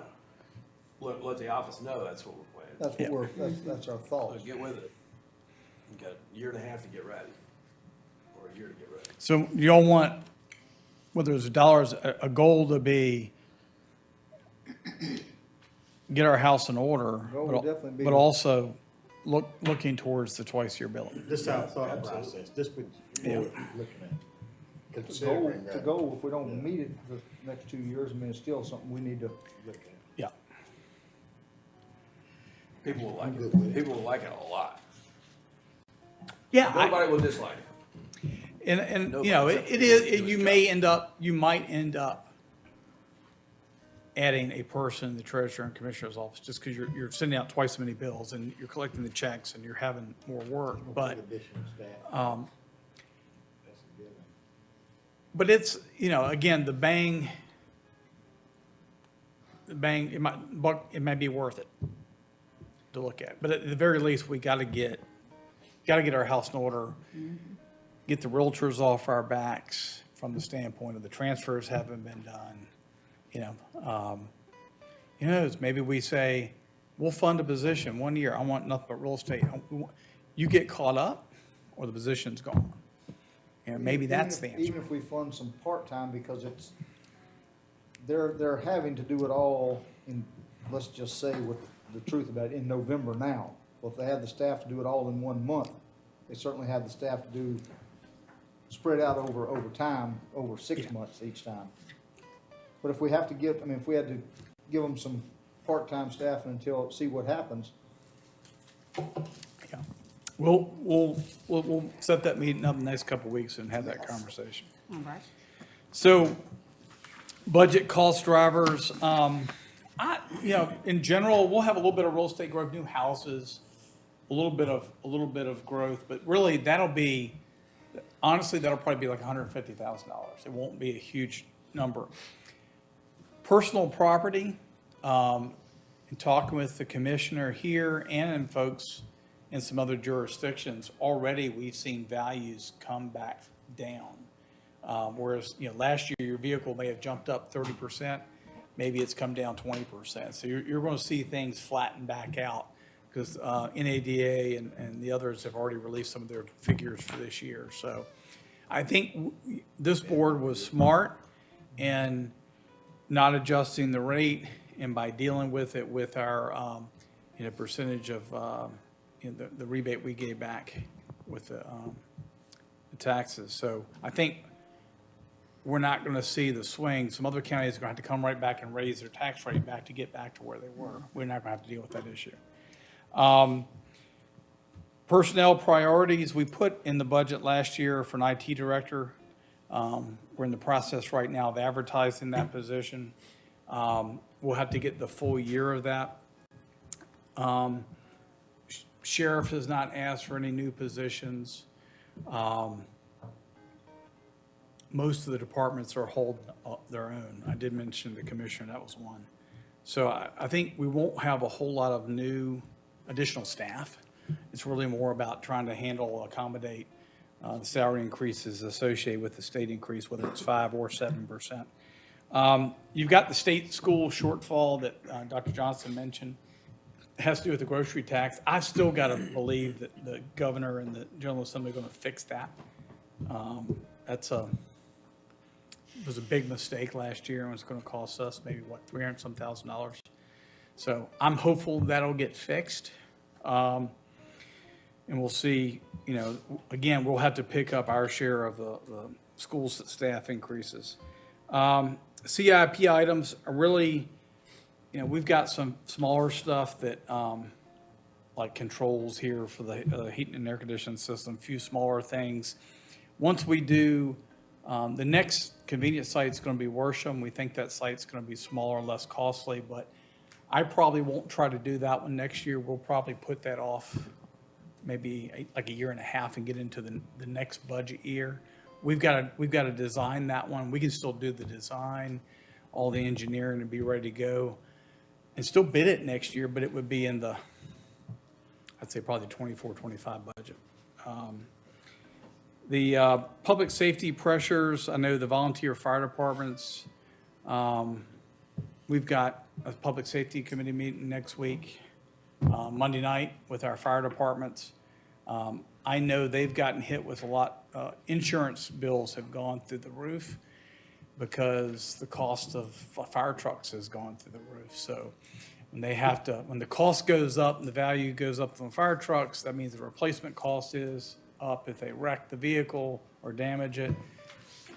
Let the office know that's what we're planning.
that's our thought.
So get with it. You got a year and a half to get ready, or a year to get ready.
So you don't want, whether it's dollars, a goal to be get our house in order,
Goal would definitely be-
but also looking towards the twice-year billing.
This is our thought process, this would,
Yeah.
looking at.
To
Considering
go,
that.
if we don't meet it the next 2 years, I mean, it's still something we need to
Look at.
Yeah.
People will like
I'm good with
it.
it.
People will like it a lot.
Yeah,
Nobody will dislike it.
and
No
you know,
concept
it
of
is,
doing
you
it.
might end up adding a person in the treasurer and commissioner's office, just because you're sending out twice as many bills and you're collecting the checks and you're having more work, but,
Additional staff,
um,
that's a good one.
but it's, you know, again, the bang, it might be worth it to look at. But at the very least, we gotta get our house in order, get the realtors off our backs from the standpoint of the transfers haven't been done. Who knows, maybe we say, we'll fund a position 1 year, I want nothing but real estate. You get caught up, or the position's gone. And maybe that's the answer.
Even if we fund some part-time, because they're having to do it all in, let's just say with the truth about it, in November now. Well, if they have the staff to do it all in 1 month, they certainly have the staff to spread out over time, over 6 months each time. But if we have to if we had to give them some part-time staff until, see what happens.
Yeah. We'll set that meeting up in the next couple of weeks and have that conversation.
All right.
So, budget cost drivers, in general, we'll have a little bit of real estate growth, new houses, a little bit of growth, but really honestly, that'll probably be like $150,000. It won't be a huge number. Personal property, in talking with the commissioner here and in folks in some other jurisdictions, already we've seen values come back down. Whereas, last year your vehicle may have jumped up 30%, maybe it's come down 20%. So you're going to see things flatten back out because NADA and the others have already released some of their figures for this year. So I think this board was smart in not adjusting the rate, and by dealing with it with our, percentage of, the rebate we gave back with the taxes. So I think we're not going to see the swing. Some other counties are going to have to come right back and raise their tax rate back to get back to where they were. We're not going to have to deal with that issue. Personnel priorities, we put in the budget last year for an IT director. We're in the process right now of advertising that position. We'll have to get the full year of that. Sheriff has not asked for any new positions. Most of the departments are holding their own. I did mention the commissioner, that was one. So I think we won't have a whole lot of new additional staff. It's really more about trying to handle, accommodate the salary increases associated with the state increase, whether it's 5 or 7%. You've got the state school shortfall that Dr. Johnson mentioned. It has to do with the grocery tax. I've still got to believe that the governor and the General Assembly are going to fix that. It was a big mistake last year, and it's going to cost us maybe, $300-some thousand. So I'm hopeful that'll get fixed. And we'll see, again, we'll have to pick up our share of the school staff increases. CIP items are really, we've got some smaller stuff that, like controls here for the heating and air conditioning system, a few smaller things. Once we do, the next convenience site is going to be Worsham. We think that site's going to be smaller and less costly, but I probably won't try to do that one next year. We'll probably put that off maybe like a year and a half and get into the next budget year. We've got to design that one. We can still do the design, all the engineering, and be ready to go, and still bid it next year, but it would be in the, I'd say probably the 24-25 budget. The public safety pressures, I know the volunteer fire departments, we've got a public safety committee meeting next week, Monday night with our fire departments. I know they've gotten hit with a lot, insurance bills have gone through the roof because the cost of fire trucks has gone through the roof. So when when the cost goes up and the value goes up on fire trucks, that means the replacement cost is up if they wreck the vehicle or damage it.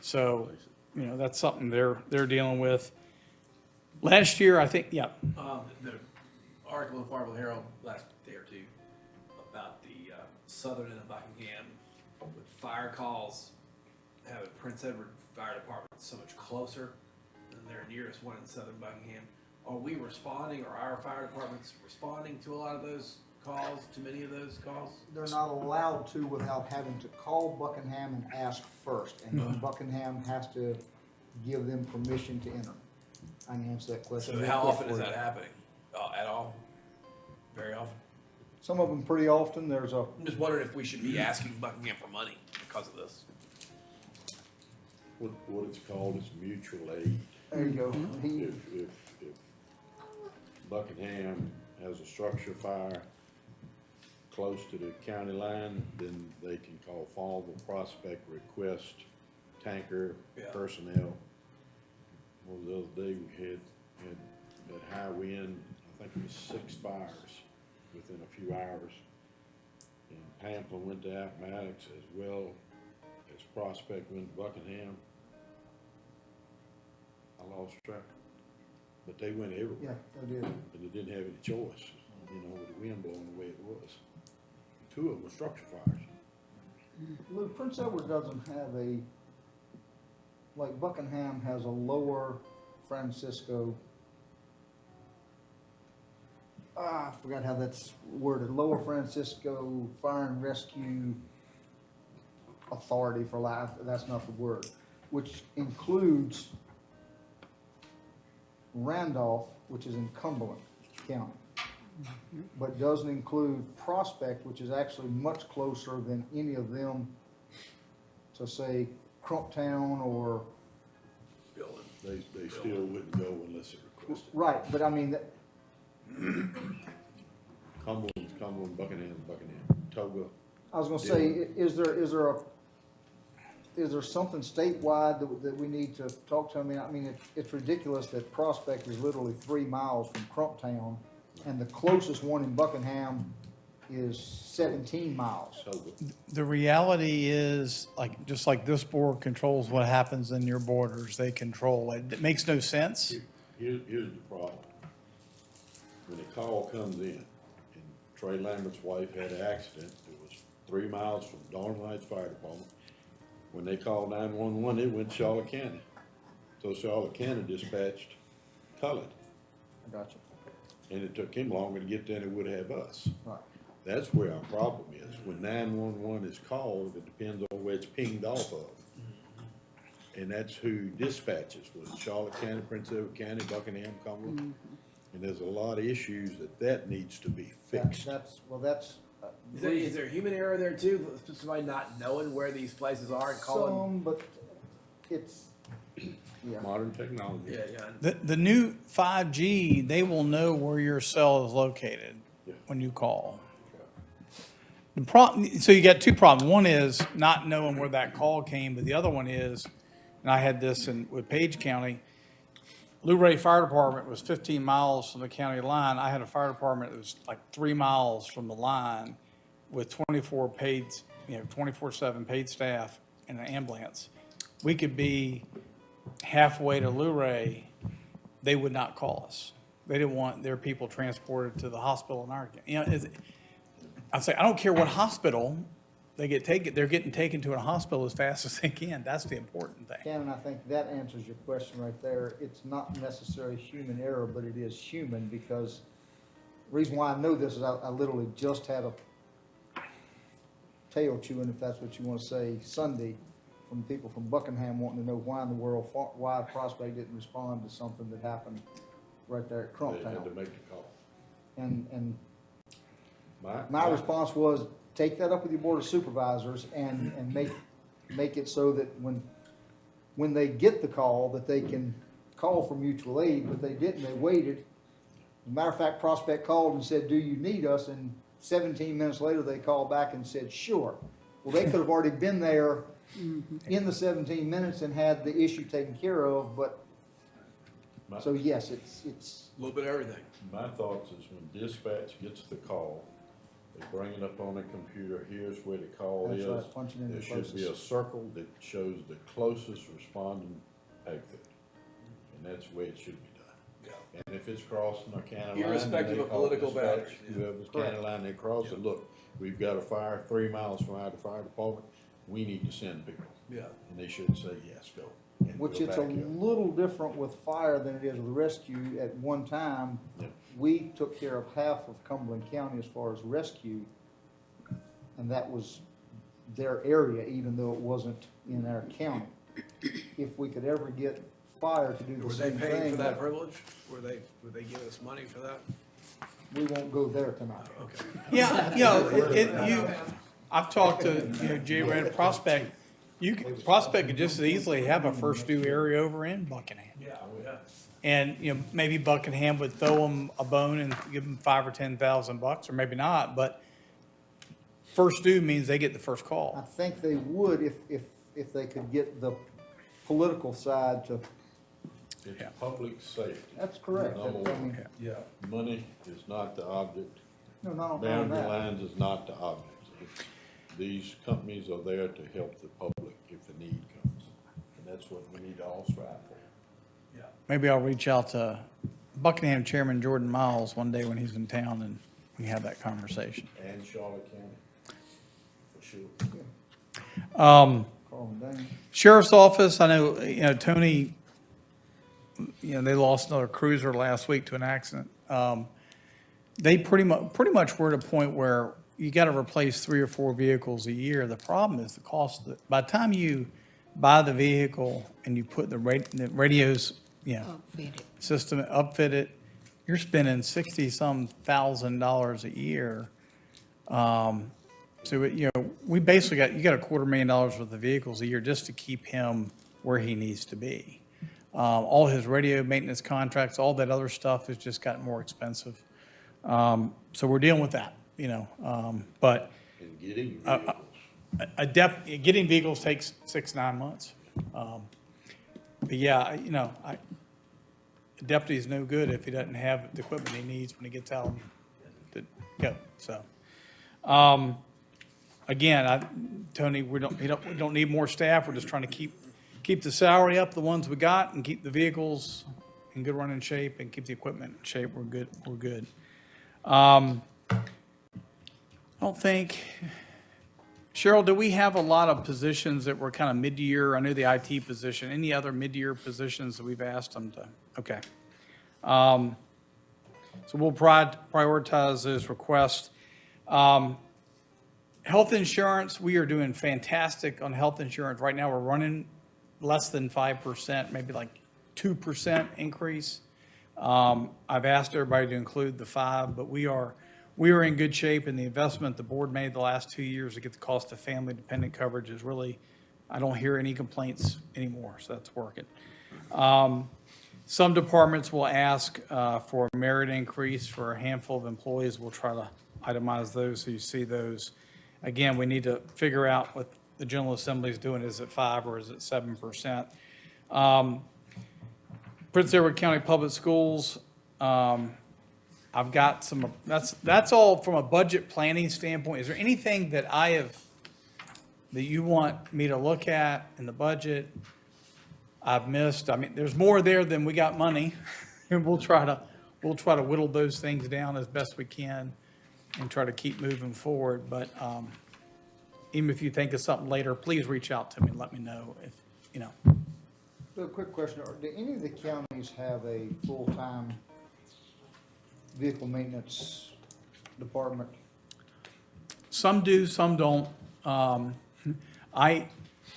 So, that's something they're dealing with. Last year, I think, yeah.
The article in Farmville Herald last day or two about the southern end of Buckingham with fire calls, having Prince Edward Fire Department so much closer than their nearest one in southern Buckingham. Are we responding, or our fire departments responding to a lot of those calls, to many of those calls?
They're not allowed to without having to call Buckingham and ask first, and then Buckingham has to give them permission to enter. I can answer that question.
So how often is that happening? At all? Very often?
Some of them pretty often.
I'm just wondering if we should be asking Buckingham for money because of this.
What it's called is mutual aid.
There you go.
If Buckingham has a structure fire close to the county line, then they can call Farmville, Prospect, request tanker, personnel. Well, the other day we had that high wind, I think it was 6 fires within a few hours. And Pamplin went to Appomattox as well as Prospect went to Buckingham. I lost track, but they went everywhere.
Yeah, they did.
And they didn't have any choice, with the wind blowing the way it was. 2 of them were structure fires.
Look, Prince Edward doesn't have like Buckingham has a Lower Francisco, I forgot how that's worded, Lower Francisco Fire and Rescue Authority, for life, that's not the word, which includes Randolph, which is in Cumberland County, but doesn't include Prospect, which is actually much closer than any of them to say Crumptown or.
They still wouldn't go unless it requested.
Right, but I mean,
Cumberland, Buckingham, Toga.
I was gonna say, is there something statewide that we need to talk to? I mean, it's ridiculous that Prospect is literally 3 miles from Crumptown, and the closest one in Buckingham is 17 miles.
Toga.
The reality is, just like this board controls what happens in your borders, they control it. It makes no sense.
Here's the problem. When a call comes in, and Trey Lambert's wife had an accident, it was 3 miles from Darling Heights Fire Department. When they called 911, it went to Charlotte County. So Charlotte County dispatched Cullen.
I got you.
And it took him longer to get there than it would have us.
Right.
That's where our problem is. When 911 is called, it depends on where it's pinged off of. And that's who dispatches, was Charlotte County, Prince Edward County, Buckingham, Cumberland. And there's a lot of issues that needs to be fixed.
That's,
Is there human error there too? Somebody not knowing where these places are and calling?
some, but it's, yeah.
Modern technology.
Yeah.
The new 5G, they will know where your cell is located
Yeah.
when you call. So you got two problems. One is not knowing where that call came, but the other one is, and I had this with Page County, Luray Fire Department was 15 miles from the county line. I had a fire department that was like 3 miles from the line with 24 paid, 24/7 paid staff and an ambulance. We could be halfway to Luray, they would not call us. They didn't want their people transported to the hospital in our, I say, I don't care what hospital they get taken, they're getting taken to a hospital as fast as they can. That's the important thing.
Ken, and I think that answers your question right there. It's not necessarily human error, but it is human, because the reason why I know this is I literally just had a tail chewing, if that's what you want to say, Sunday, from people from Buckingham wanting to know why in the world, why Prospect didn't respond to something that happened right there at
They had to
Crumptown.
make the call.
And
My
my response was, take that up with your board of supervisors and make it so that when they get the call, that they can call for mutual aid, but they didn't, they waited. As a matter of fact, Prospect called and said, do you need us? And 17 minutes later, they called back and said, sure. Well, they could have already been there in the 17 minutes and had the issue taken care of, but,
My-
so yes, it's,
A little bit of everything.
My thoughts is when dispatch gets the call, they bring it up on the computer, here's where the call
that's
is.
right, punching in the
There should be a
closest.
circle that shows the closest responding outfit, and that's the way it should be done. And if it's crossing a county line. then
Irrespective
they
of
call
political
dispatch,
boundaries, yeah.
Whoever's county
Correct.
line they cross, and look, we've got a fire 3 miles from our fire department, we need to send people.
Yeah.
And they should say, yes, go. and
Which
go
it's a
back up.
little different with fire than it is with rescue. At one time,
Yeah.
we took care of half of Cumberland County as far as rescue, and that was their area, even though it wasn't in our county. If we could ever get fire to do
Were
the
they
same
paying for
thing,
that privilege? Were they giving us money for that?
we won't go there tonight.
Okay.
Yeah, I've talked to, Jay Red Prospect, Prospect could just as easily have a first due area over in Buckingham.
Yeah.
And, maybe Buckingham would throw them a bone and give them $5,000 or $10,000, or maybe not, but first due means they get the first
I
call.
think they would if they could get the political side to,
It's
Yeah.
public safety.
that's correct.
Number
I
one.
mean,
Yeah.
Money is not the object.
no, not only
Boundary
that.
lines is not the object. These companies are there to help the public if the need comes. And that's what we need to all strive for.
Maybe I'll reach out to Buckingham Chairman Jordan Miles one day when he's in town and we have that conversation.
And Charlotte County, for sure.
Calm down.
Sheriff's Office, I know, Tony, they lost another cruiser last week to an accident. They pretty much were at a point where you got to replace 3 or 4 vehicles a year. The problem is the cost. By the time you buy the vehicle and you put the radios,
Outfitted.
system, upfit it, you're spending $60-some thousand a year. So, we basically you got $250,000 worth of vehicles a year just to keep him where he needs to be. All his radio maintenance contracts, all that other stuff has just gotten more expensive. So we're dealing with that, but
And getting vehicles.
getting vehicles takes 6-9 months. But yeah, a deputy's no good if he doesn't have the equipment he needs when he gets out to go, so. Again, Tony, we don't need more staff, we're just trying to keep the salary up, the ones we got, and keep the vehicles in good running shape and keep the equipment in shape, we're good. I don't think, Cheryl, do we have a lot of positions that were kind of mid-year? I know the IT position. Any other mid-year positions that we've asked them to? Okay. So we'll prioritize those requests. Health insurance, we are doing fantastic on health insurance. Right now, we're running less than 5%, maybe like 2% increase. I've asked everybody to include the 5, but we are in good shape, and the investment the board made the last 2 years to get the cost of family dependent coverage is really, I don't hear any complaints anymore, so that's working. Some departments will ask for a merit increase for a handful of employees. We'll try to itemize those so you see those. Again, we need to figure out what the General Assembly is doing. Is it 5 or is it 7%? Prince Edward County Public Schools, I've got some, that's all from a budget planning standpoint. Is there anything that that you want me to look at in the budget I've missed? I mean, there's more there than we got money, and we'll try to whittle those things down as best we can and try to keep moving forward. But even if you think of something later, please reach out to me and let me know if, you know.
A quick question, do any of the counties have a full-time vehicle maintenance department?
Some do, some don't.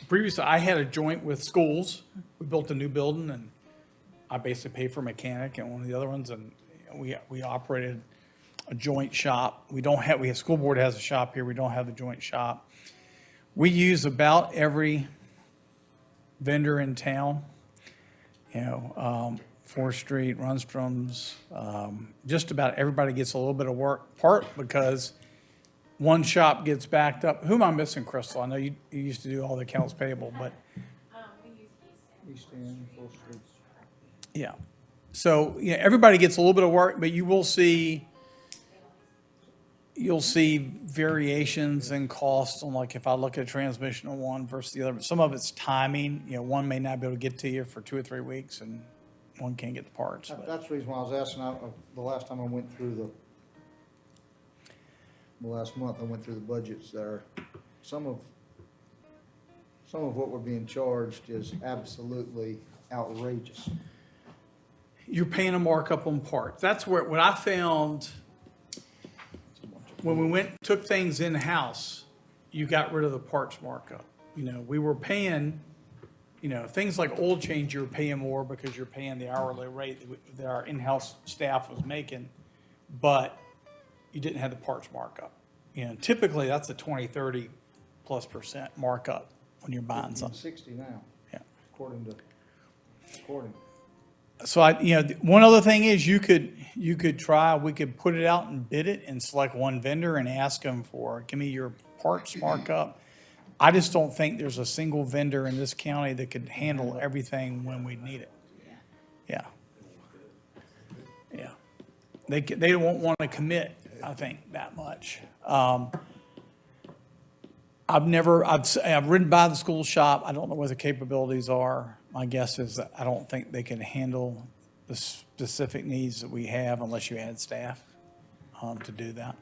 Previously, I had a joint with schools. We built a new building, and I basically paid for a mechanic and one of the other ones, and we operated a joint shop. We have, school board has a shop here. We don't have the joint shop. We use about every vendor in town, you know, 4th Street, Rundstrom's, just about everybody gets a little bit of work, part because one shop gets backed up. Who am I missing, Crystal? I know you used to do all the accounts payable, but.
We use
East End, Full Street.
Yeah. So, yeah, everybody gets a little bit of work, but you'll see variations in costs on, like, if I look at a transmission on one versus the other. Some of it's timing. You know, one may not be able to get to you for 2 or 3 weeks, and one can't get the parts. But
That's the reason why I was asking, the last time I went through the last month, I went through the budgets there. Some of what we're being charged is absolutely outrageous.
you're paying a markup on parts. That's what I found when we took things in-house, you got rid of the parts markup. You know, we were paying, you know, things like oil change, you were paying more because you're paying the hourly rate that our in-house staff was making, but you didn't have the parts markup. You know, typically that's a 20-30+ % markup when you're buying something.
60 now.
Yeah.
According.
So one other thing is we could put it out and bid it and select one vendor and ask them give me your parts markup. I just don't think there's a single vendor in this county that could handle everything when we need it. Yeah. Yeah. They won't want to commit, I think, that much. I've ridden by the school shop. I don't know what the capabilities are. My guess is that I don't think they can handle the specific needs that we have unless you add staff to do that.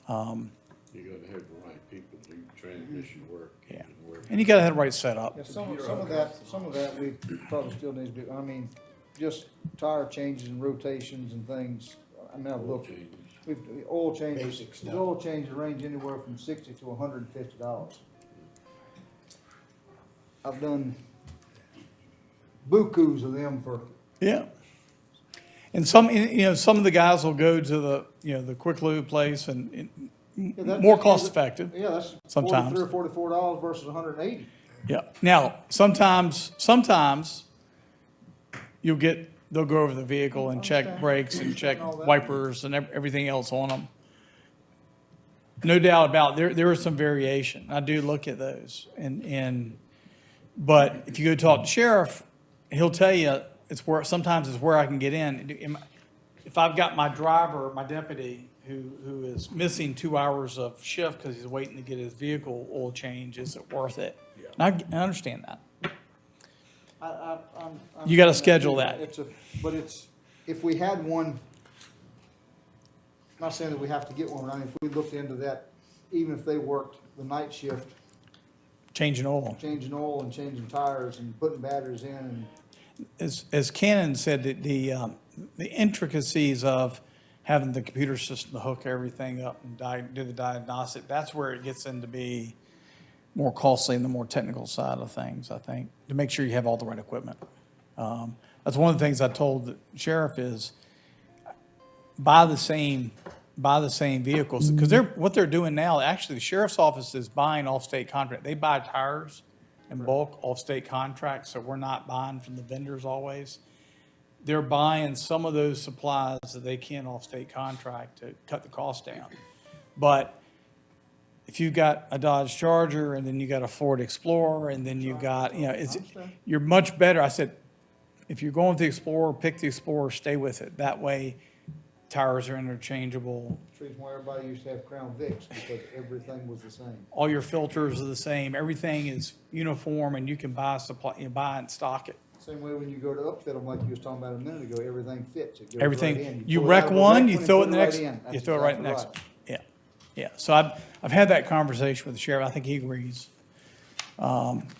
You gotta have the right people to do transmission work.
Yeah.
and work.
And you got to have the right setup.
Yeah, some of that we probably still needs to be, I mean, just tire changes and rotations and things. I mean, I've
Oil
looked,
changes.
oil changes,
Basic stuff.
oil changes range anywhere from $60 to $150. I've done bukus of them for,
Yeah. And some of the guys will go to the quick lube place and more cost effective.
yeah, that's
Sometimes.
$43 or $44 versus $180.
Yeah. Now, sometimes they'll go over the vehicle and check
Okay.
brakes and check
All that.
wipers and everything else on them. No doubt about it, there is some variation. I do look at those but if you go talk to sheriff, he'll tell you sometimes it's where I can get in. If I've got my driver, my deputy, who is missing 2 hours of shift because he's waiting to get his vehicle oil change, is it worth it? And I understand that. You gotta schedule that.
If we had one, I'm not saying that we have to get one, but I mean, if we looked into that, even if they worked the night shift,
Changing oil.
changing oil and changing tires and putting batteries in and
As Cannon said, that the intricacies of having the computer system to hook everything up and do the diagnostic, that's where it gets into be more costly in the more technical side of things, I think, to make sure you have all the right equipment. That's one of the things I told the sheriff is buy the same vehicles, because what they're doing now, actually, the sheriff's office is buying off-state contract. They buy tires in bulk, off-state contracts, so we're not buying from the vendors always. They're buying some of those supplies that they can off-state contract to cut the cost down. But if you've got a Dodge Charger and then you got a Ford Explorer and then you got, you're much better. I said, if you're going with the Explorer, pick the Explorer, stay with it. That way, tires are interchangeable.
That's the reason why everybody used to have Crown Vics, because everything was the same.
All your filters are the same. Everything is uniform and you can buy buy and stock it.
Same way when you go to upfit them, like you was talking about a minute ago, everything fits. It goes right
Everything,
in.
you
pull it out
wreck
of the
one,
wreck
you
and
throw it
put
in the next,
in. That's
you throw it right in the next
exactly
one. Yeah, yeah. So I've had that conversation with the sheriff. I think he agrees.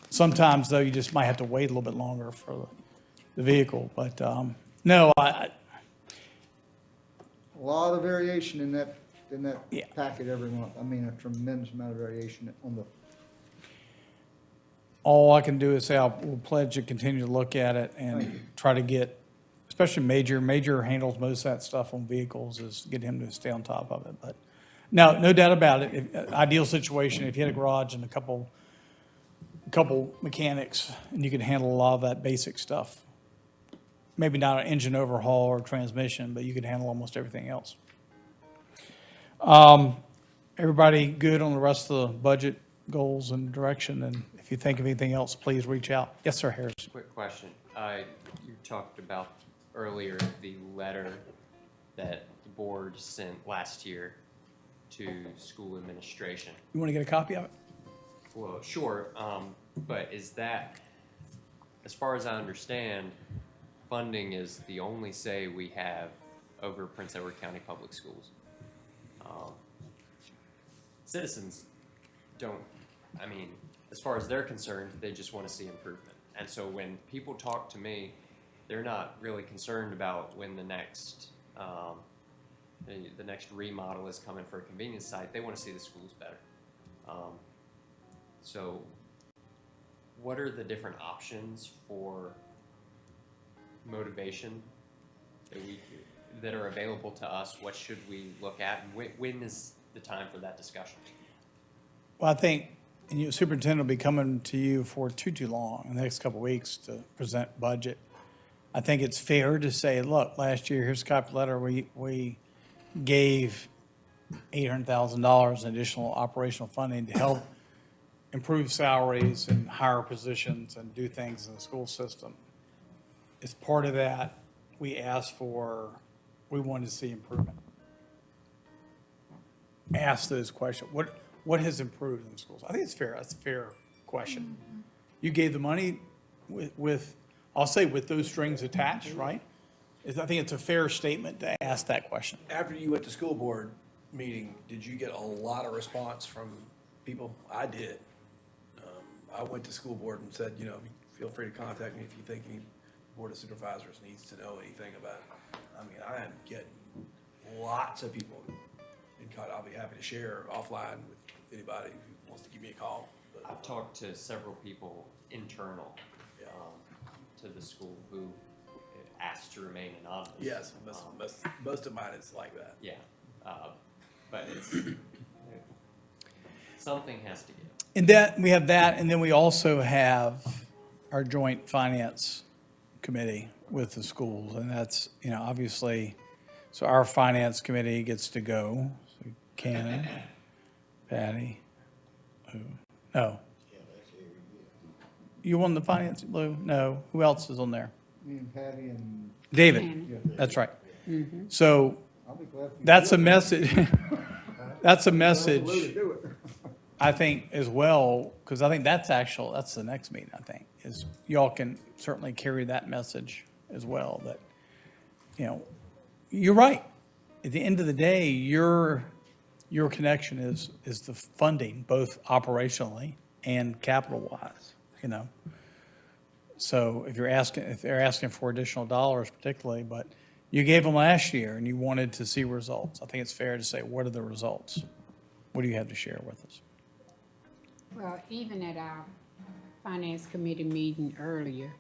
Sometimes though, you just might have to wait a little bit longer for the vehicle, but, no,
A lot of variation in that
Yeah.
packet every month. I mean, a tremendous amount of variation on the,
all I can do is say we'll pledge to continue to look at it
Thank you.
and try to get, especially Major handles most of that stuff on vehicles, is get him to stay on top of it. But no doubt about it. Ideal situation, if you had a garage and a couple mechanics and you could handle a lot of that basic stuff. Maybe not an engine overhaul or transmission, but you could handle almost everything else. Everybody good on the rest of the budget goals and direction? And if you think of anything else, please reach out. Yes, sir, Harris.
Quick question. You talked about earlier the letter that the board sent last year to school administration.
You want to get a copy of it?
Well, sure, but is that, as far as I understand, funding is the only say we have over Prince Edward County Public Schools. Citizens don't, I mean, as far as they're concerned, they just want to see improvement. And so when people talk to me, they're not really concerned about when the next remodel is coming for a convenience site. They want to see the schools better. So what are the different options for motivation that are available to us? What should we look at, and when is the time for that discussion?
Well, I think, and your superintendent will be coming to you for too long in the next couple of weeks to present budget. I think it's fair to say, look, last year, here's a copy letter, we gave $800,000 in additional operational funding to help improve salaries and hire positions and do things in the school system. As part of that, we wanted to see improvement. Ask those questions. What has improved in the schools? I think it's fair. That's a fair question. You gave the money with I'll say with those strings attached, right? I think it's a fair statement to ask that question.
After you went to school board meeting, did you get a lot of response from people? I did. I went to school board and said, feel free to contact me if you think any board of supervisors needs to know anything about it. I mean, I am getting lots of people. I'll be happy to share offline with anybody who wants to give me a call. But
I've talked to several people internal to the school who asked to remain anonymous.
yes, most of mine is like that.
Yeah, but it's something has to give.
And that, we have that, and then we also have our joint finance committee with the schools, and that's, obviously, so our finance committee gets to go. So Cannon, Patty, no. You on the finance, Lou? No. Who else is on there?
me and Patty and,
David,
yeah,
that's right. So
I'll be glad. for you to
that's
do
a
it.
message, that's a
Lou to
message,
do it.
I think, as well, because I think that's the next meeting, I think, is y'all can certainly carry that message as well, that, you're right. At the end of the day, your connection is the funding, both operationally and capital-wise, So if they're asking for additional dollars particularly, but You gave them last year and you wanted to see results. I think it's fair to say, what are the results? What do you have to share with us?
Well, even at our finance committee meeting earlier,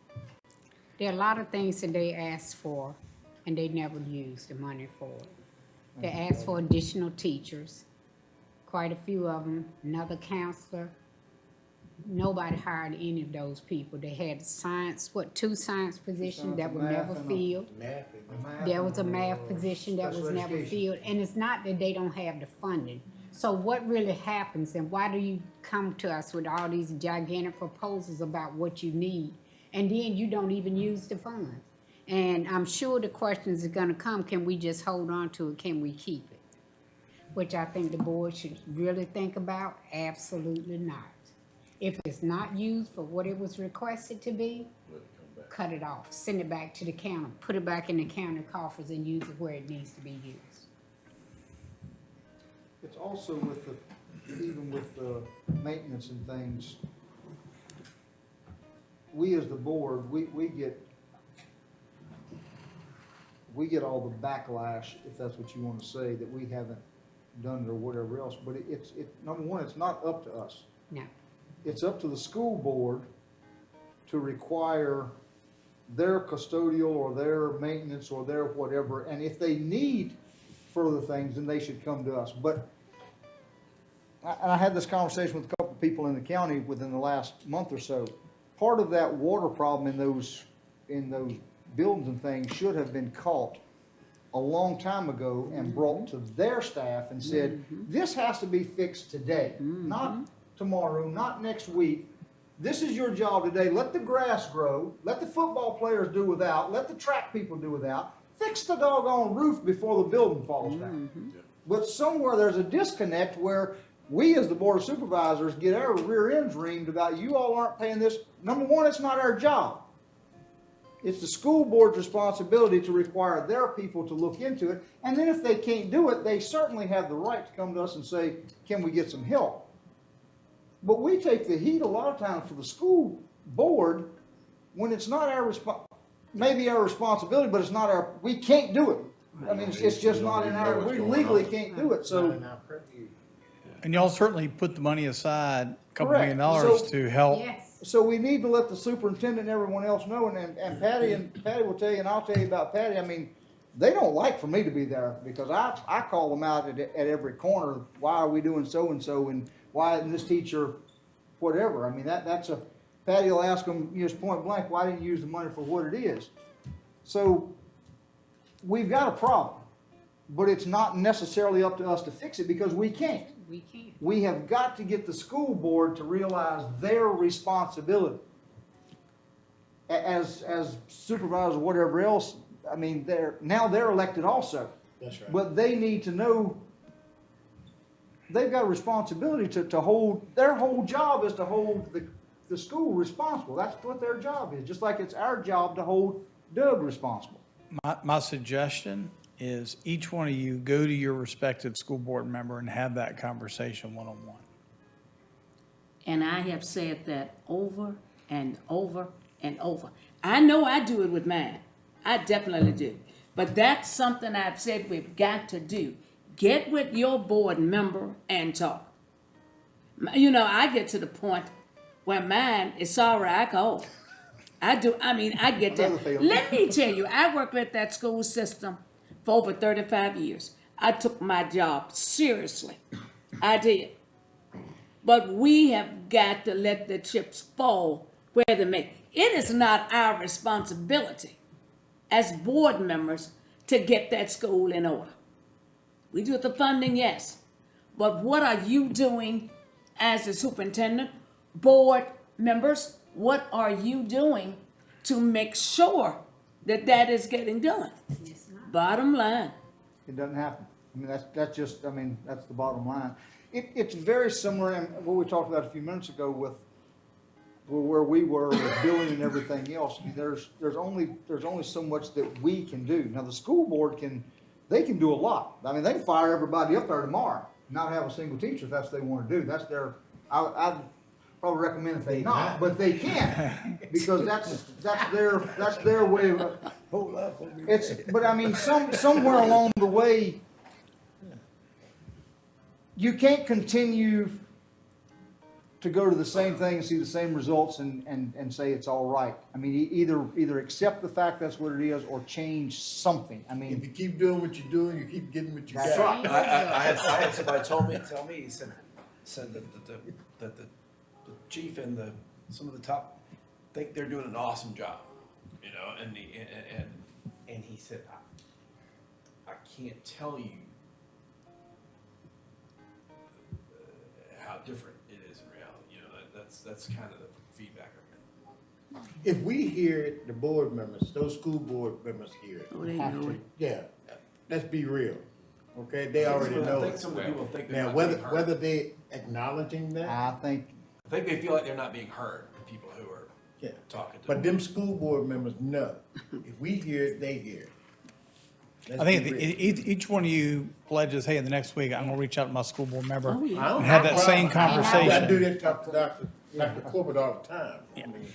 there are a lot of things that they asked for and they never used the money for it. They asked for additional teachers, quite a few of them, another counselor. Nobody hired any of those people. They had science, two science positions that were never filled. There was a math position that was never filled, and it's not that they don't have the funding. So what really happens, and why do you come to us with all these gigantic proposals about what you need, and then you don't even use the funds? And I'm sure the questions are gonna come, can we just hold on to it, can we keep it? Which I think the board should really think about, absolutely not. If it's not used for what it was requested to be, cut it off, send it back to the county, put it back in the county coffers and use it where it needs to be used.
It's also with even with the maintenance and things, we as the board, we get all the backlash, if that's what you want to say, that we haven't done it or whatever else, but it's number one, it's not up to us.
No.
It's up to the school board to require their custodial or their maintenance or their whatever, and if they need further things, then they should come to us. But I had this conversation with a couple of people in the county within the last month or so. Part of that water problem in those buildings and things should have been caught a long time ago and brought to their staff and said, this has to be fixed today, not tomorrow, not next week. This is your job today. Let the grass grow. Let the football players do without. Let the track people do without. Fix the doggone roof before the building falls down. But somewhere there's a disconnect where we as the Board of Supervisors get our rear ends reamed about you all aren't paying this. Number one, it's not our job. It's the school board's responsibility to require their people to look into it. And then if they can't do it, they certainly have the right to come to us and say, can we get some help? But we take the heat a lot of times for the school board when it's not our maybe our responsibility, but it's not our, we can't do it. I mean, it's just not in our, we legally can't do it, so.
And y'all certainly put the money aside, a couple
Correct.
$1 million
So-
to help.
Yes.
So we need to let the superintendent and everyone else know, and Patty will tell you, and I'll tell you about Patty, I mean, they don't like for me to be there, because I call them out at every corner, why are we doing so-and-so, and why isn't this teacher, whatever, I mean, that's a, Patty will ask them, just point blank, why didn't you use the money for what it is? So, we've got a problem, but it's not necessarily up to us to fix it, because we can't.
We can't.
We have got to get the school board to realize their responsibility. As supervisors or whatever else, I mean, they're elected also.
That's right.
But they need to know, they've got a responsibility to hold, their whole job is to hold the school responsible. That's what their job is, just like it's our job to hold Doug responsible.
My suggestion is each one of you go to your respective school board member and have that conversation one-on-one.
And I have said that over and over and over. I know I do it with mine. I definitely do. But that's something I've said we've got to do. Get with your board member and talk. You know, I get to the point where mine is sorry I called. I do. I mean, I get
Another
that.
feeling.
Let me tell you, I worked with that school system for over 35 years. I took my job seriously. I did. But we have got to let the chips fall where they may. It is not our responsibility as board members to get that school in order. We do the funding, yes. But what are you doing as a superintendent, board members? What are you doing to make sure that that is getting done? Bottom line.
It doesn't happen. I mean, that's just, I mean, that's the bottom line. It's very similar in what we talked about a few minutes ago with where we were with billing and everything else. I mean, there's only so much that we can do. Now, the school board can do a lot. I mean, they can fire everybody up there tomorrow, not have a single teacher if that's what they want to do. That's their, I'd probably recommend if they not, but they can, because that's their way of,
Hold up. what we-
It's, but I mean, somewhere along the way, you can't continue to go to the same thing and see the same results and say it's all right. I mean, either accept the fact that's what it is or change something. I
If
mean,
you keep doing what you're doing, you keep getting what you
That's
got.
right.
I had somebody tell me, he said that the chief and some of the top think they're doing an awesome job, you know, and he said, I can't tell you how different it is in reality, you know, that's kind of the feedback I'm getting.
If we hear it, the board members, those school board members hear it.
Oh, they
Have
know
to.
it.
Yeah, let's be real, okay? They already know
I think
it.
some of the people think they're
Now,
not
whether,
being heard.
whether they acknowledging that,
I think,
I think they feel like they're not being heard, the people who are
yeah.
talking to
But
them.
them school board members know. If we hear it, they hear it. Let's
I think
be real.
each one of you pledges, hey, in the next week, I'm gonna reach out to my school board member
Oh, yeah.
I don't
and have that
have a
same
problem.
conversation.
I do that, talk to Dr. Corbett all the time. I mean,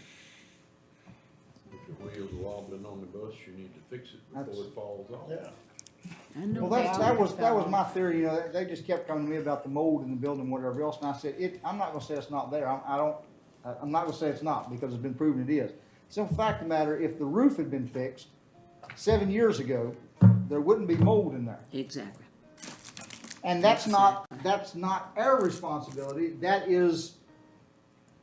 If your wheels are wobbling on the bus, you need to fix it before
That's-
it falls off.
yeah.
I know
well, that
that.
was my theory, you know, they just kept coming to me about the mold in the building, whatever else, and I said, I'm not gonna say it's not there, I'm not gonna say it's not, because it's been proven it is. Simple fact of the matter, if the roof had been fixed 7 years ago, there wouldn't be mold in there.
Exactly.
And that's not our responsibility, that is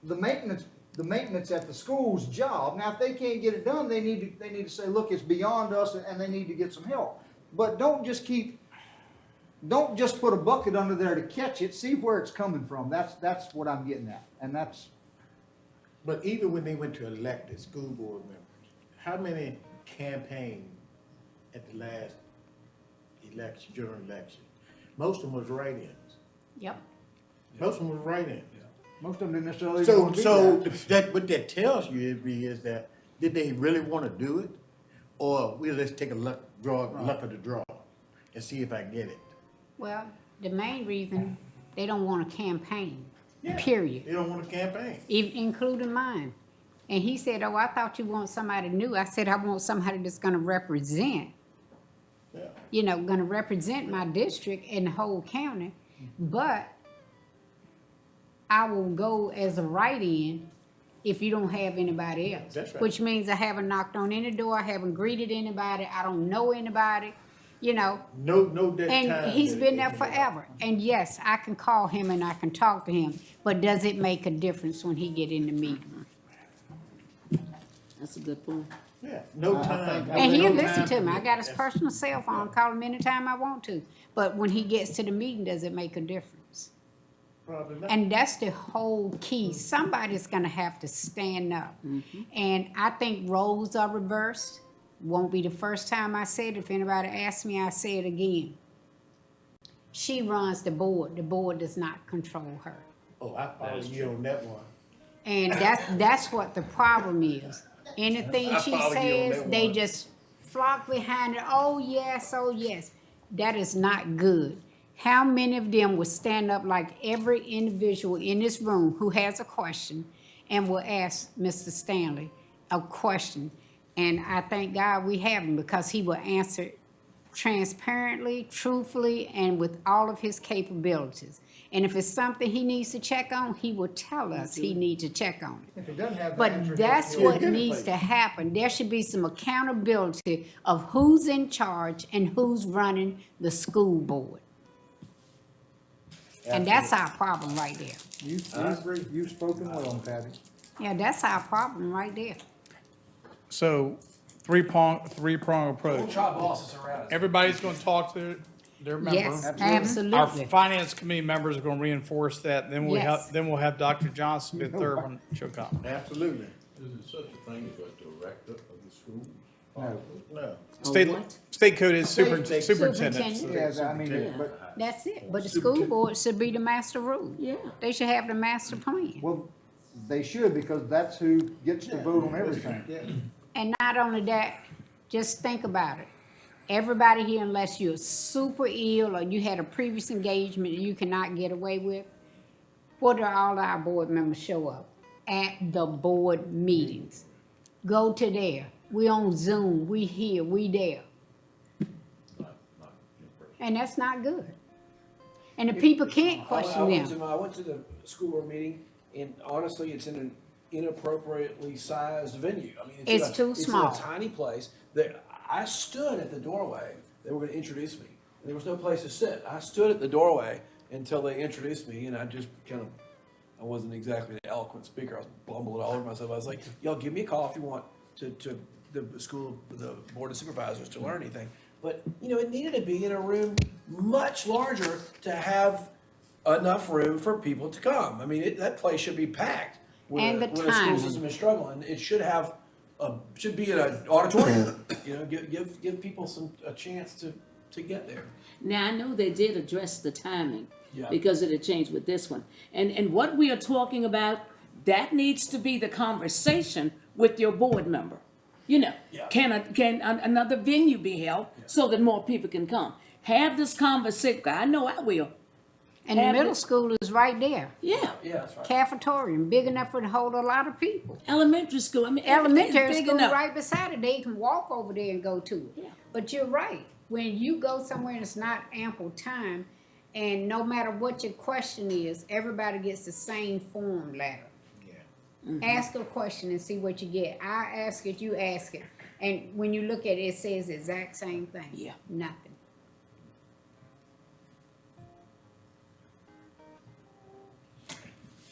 the maintenance at the school's job. Now, if they can't get it done, they need to say, look, it's beyond us and they need to get some help. But don't just put a bucket under there to catch it, see where it's coming from, that's what I'm getting at, and that's,
But even when they went to elect the school board members, how many campaigned at the last election, general election? Most of them was write-ins.
Yep.
Most of them was write-ins.
most of them didn't necessarily
So,
want to be
so
there.
that, what that tells you is that, did they really wanna do it? Or we'll just take a luck of the draw and see if I get it?
Well, the main reason, they don't want a campaign,
Yeah.
period,
They don't wanna campaign.
including mine. And he said, oh, I thought you want somebody new. I said, I want somebody that's gonna represent,
Yeah.
you know, gonna represent my district and the whole county. But I will go as a write-in if you don't have anybody else.
That's right.
Which means I haven't knocked on any door, I haven't greeted anybody, I don't know anybody, you know.
No dead time.
And he's been there
dedicated.
forever. And yes, I can call him and I can talk to him, but does it make a difference when he get in the meeting?
That's a good point.
Yeah, no
I
time.
think-
And he'll
No
listen
time
to me. I got his
That's-
personal cell phone, call him anytime I want to. But when he gets to the meeting, does it make a difference?
Probably not.
And that's the whole key. Somebody's gonna have to stand up. And I think roles are reversed. Won't be the first time I say it. If anybody asks me, I say it again. She runs the board. The board does not control her.
Oh, I follow you on that one.
And that's what the problem is. Anything
I
she
follow you on
says,
that
they
one.
just flock behind her. Oh, yes, oh, yes. That is not good. How many of them will stand up like every individual in this room who has a question and will ask Mr. Stanley a question? And I thank God we have him because he will answer it transparently, truthfully, and with all of his capabilities. And if it's something he needs to check on, he will tell us he needs to check on it.
If it doesn't have the
But
answer,
that's
he'll
what
get it
needs
for
to
you.
happen. There should be some accountability of who's in charge and who's running the school board. And that's our problem right there.
You've spoken well, Patty.
Yeah, that's our problem right there.
So three-prong
We'll
approach.
try bosses around us.
Everybody's gonna talk to their member.
Yes,
Our
absolutely.
finance committee members are gonna reinforce that, then
Yes.
we'll have Dr. Johnson be the third one, she'll come.
Absolutely.
Is there such a thing as a director of the school?
No.
State,
what?
state code is
State-
superintendent.
Superintendent.
Yeah, I mean,
Yeah.
but,
That's it. But the school board should be the master rule.
Yeah.
They should have the master plan.
well, they should, because that's who gets to vote on everything.
Yeah.
And not only that, just think about it. Everybody here, unless you're super ill or you had a previous engagement you cannot get away with, what do all our board members show up? At the board meetings. Go to there. We on Zoom, we here, we there,
not in person.
and that's not good. And the people can't question them.
I went to the school board meeting, and honestly, it's in an inappropriately sized venue. I mean,
It's too small.
It's in a tiny place. That I stood at the doorway. They were going to introduce me. And there was no place to sit. I stood at the doorway until they introduced me, and I just kind of, I wasn't exactly an eloquent speaker. I was bumbling all over myself. I was like, y'all give me a call if you want to the school, the board of supervisors to learn anything. But, you know, it needed to be in a room much larger to have enough room for people to come. I mean, that place should be packed.
And the
When a school
timing.
system is struggling, it should have, should be in an auditorium. You know, give people a chance to get there.
Now, I know they did address the timing
Yeah.
because of the change with this one. And what we are talking about, that needs to be the conversation with your board member. You know,
Yeah.
can another venue be held so that more people can come? Have this conversation, I know I will.
And the
Have
middle
it-
school is right there.
Yeah,
Yeah, that's right.
Cafeteria, big enough to hold a lot of people.
elementary school, I mean, everything's
Elementary
big
school
enough.
right beside it, they can walk over there and go to it.
Yeah.
But you're right, when you go somewhere and it's not ample time, and no matter what your question is, everybody gets the same form letter. Ask a question and see what you get. I ask it, you ask it. And when you look at it, it says the exact same thing.
Yeah.
Nothing.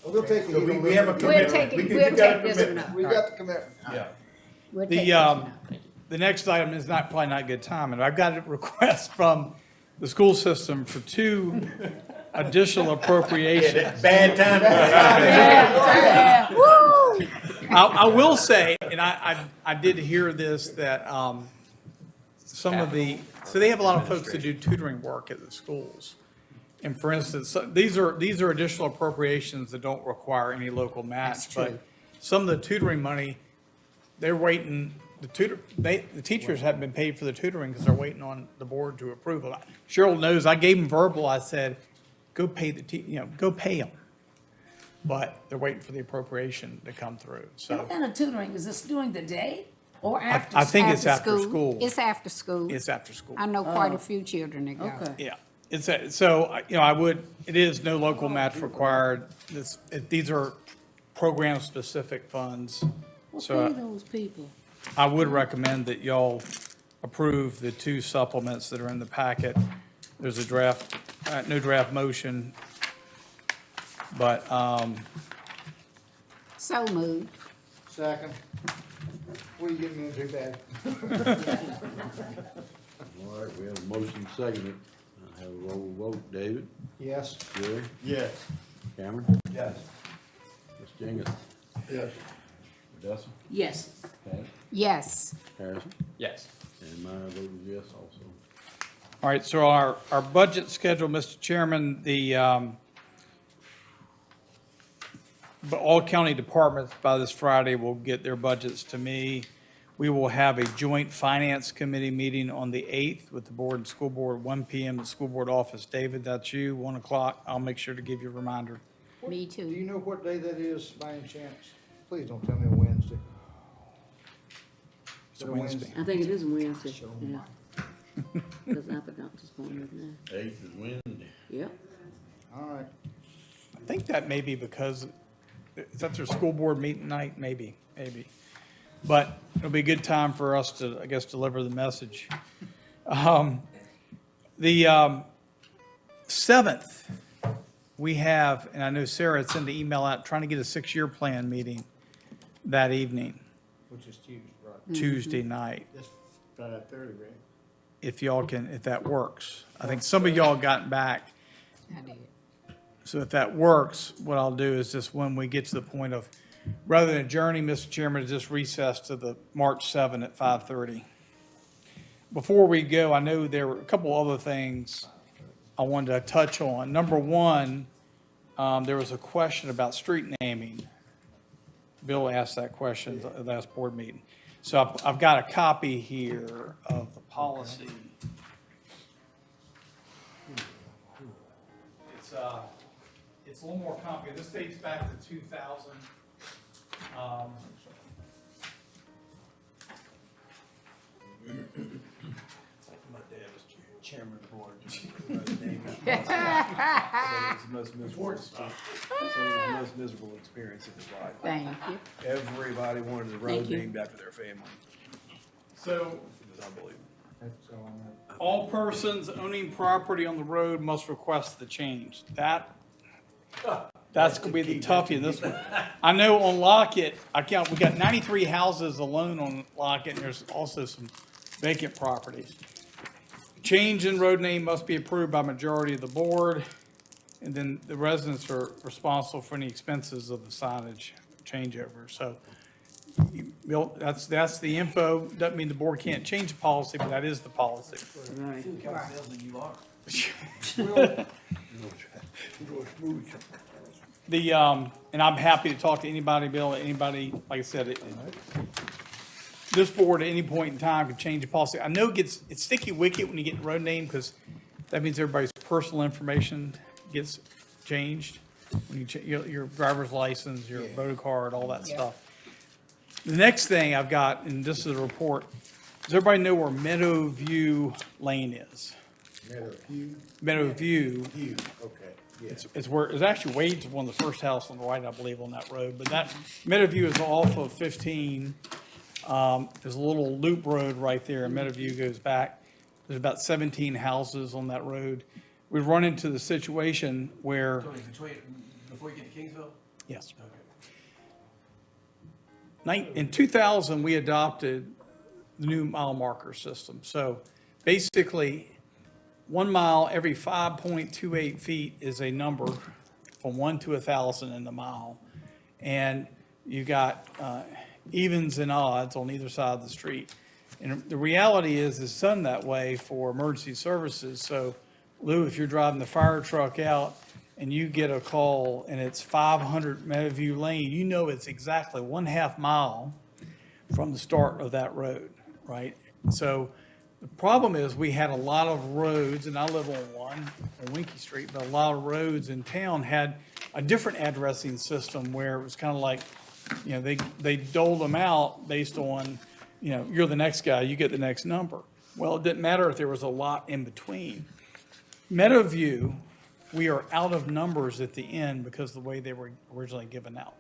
We'll take it.
So we have a
We'll
commitment.
take
We
it,
can-
we'll
you got a
take this one
commitment.
up.
We got the commitment.
Yeah.
We'll take
The,
this one up.
the next item is not, probably not a good time, and I've got a request from the school system for 2 additional appropriations.
Bad time.
I will say, and I did hear this, that some of the, so they have a lot of folks that do tutoring work at the schools. And for instance, these are additional appropriations that don't require any local match.
That's true.
But some of the tutoring money, they're waiting, the teachers haven't been paid for the tutoring because they're waiting on the board to approve it. Cheryl knows, I gave them verbal, I said, go pay go pay them. But they're waiting for the appropriation to come through, so.
What kind of tutoring, is this during the day or
I
after?
think it's after school.
It's after school.
It's after school.
I know quite a few children that go.
Okay.
Yeah, it is no local match required. These are program-specific funds.
What
So
pay those people?
I would recommend that y'all approve the 2 supplements that are in the packet. There's a draft, no draft motion, but,
So moved.
Second. What are you getting into, Dad?
All right, we have a motion seconded. I have a roll vote. David?
Yes.
Jerry?
Yes.
Cameron?
Yes.
Ms. Jenkins?
Yes.
Odessa?
Yes,
Pat?
Yes.
Harrison?
Yes.
And my vote is yes also.
all right, so our budget schedule, Mr. Chairman, but all county departments by this Friday will get their budgets to me. We will have a joint finance committee meeting on the 8th with the board and school board, 1 PM, at the school board office. David, that's you, 1 o'clock. I'll make sure to give you a reminder.
Me
Do you
too.
know what day that is by any chance? Please don't tell me a Wednesday.
It's a Wednesday.
I think it is Wednesday,
Show
yeah. Because I forgot this morning now.
8th is Wednesday.
Yep.
All right.
I think that may be because, is that their school board meeting night? Maybe. But it'll be a good time for us to, I guess, deliver the message. The 7th, we have, and I know Sarah had sent the email out, trying to get a 6-year plan meeting that evening,
Which is Tuesday, right?
Tuesday night.
That's Friday, 30, right?
If y'all can, if that works. I think some of y'all gotten back.
I did.
So if that works, what I'll do is just when we get to the point of, rather than adjourning, Mr. Chairman, to just recess to the March 7 at 5:30. Before we go, I know there were a couple other things I wanted to touch on. Number one, there was a question about street naming. Bill asked that question at the last board meeting. So I've got a copy here of the policy. It's a little more complicated. This dates back to 2000.
My dad was chairman of the board. Just name it. So it was the most miserable. So it was the most miserable experience of his life.
Thank you.
Everybody wanted the road
Thank you.
named after their family.
So
It was unbelievable.
That's all I'm at.
all persons owning property on the road must request the change. That's gonna be the toughie in this one. I know on Lockett, we got 93 houses alone on Lockett, and there's also some vacant properties. Change in road name must be approved by majority of the board, and then the residents are responsible for any expenses of the signage changeover. So that's the info. Doesn't mean the board can't change the policy, but that is the policy.
Right.
See the kind of salesman you are.
And I'm happy to talk to anybody, Bill, anybody, like I said, this board at any point in time could change the policy. I know it's sticky wicket when you get road name, because that means everybody's personal information gets changed. When you your driver's license, your voter card, all that
Yeah.
stuff. The next thing I've got, and this is a report, does everybody know where Meadowview Lane is? Meadowview.
Okay, yeah.
It's actually Wade's one of the first house on the right, I believe, on that road, but that Meadowview is off of 15. There's a little loop road right there, and Meadowview goes back. There's about 17 houses on that road. We've run into the situation where,
Before you get to Kingsville?
yes. In 2000, we adopted the new mile marker system. So basically, 1 mile every 5.28 feet is a number from 1 to 1,000 in the mile. And you got evens and odds on either side of the street. And the reality is it's done that way for emergency services. So Lou, if you're driving the fire truck out and you get a call and it's 500 Meadowview Lane, you know it's exactly 1/2 mile from the start of that road, right? So the problem is we had a lot of roads, and I live on one, on Winkie Street, but a lot of roads in town had a different addressing system where it was kind of like, they doled them out based on, you're the next guy, you get the next number. Well, it didn't matter if there was a lot in between. Meadowview, we are out of numbers at the end because of the way they were originally given out.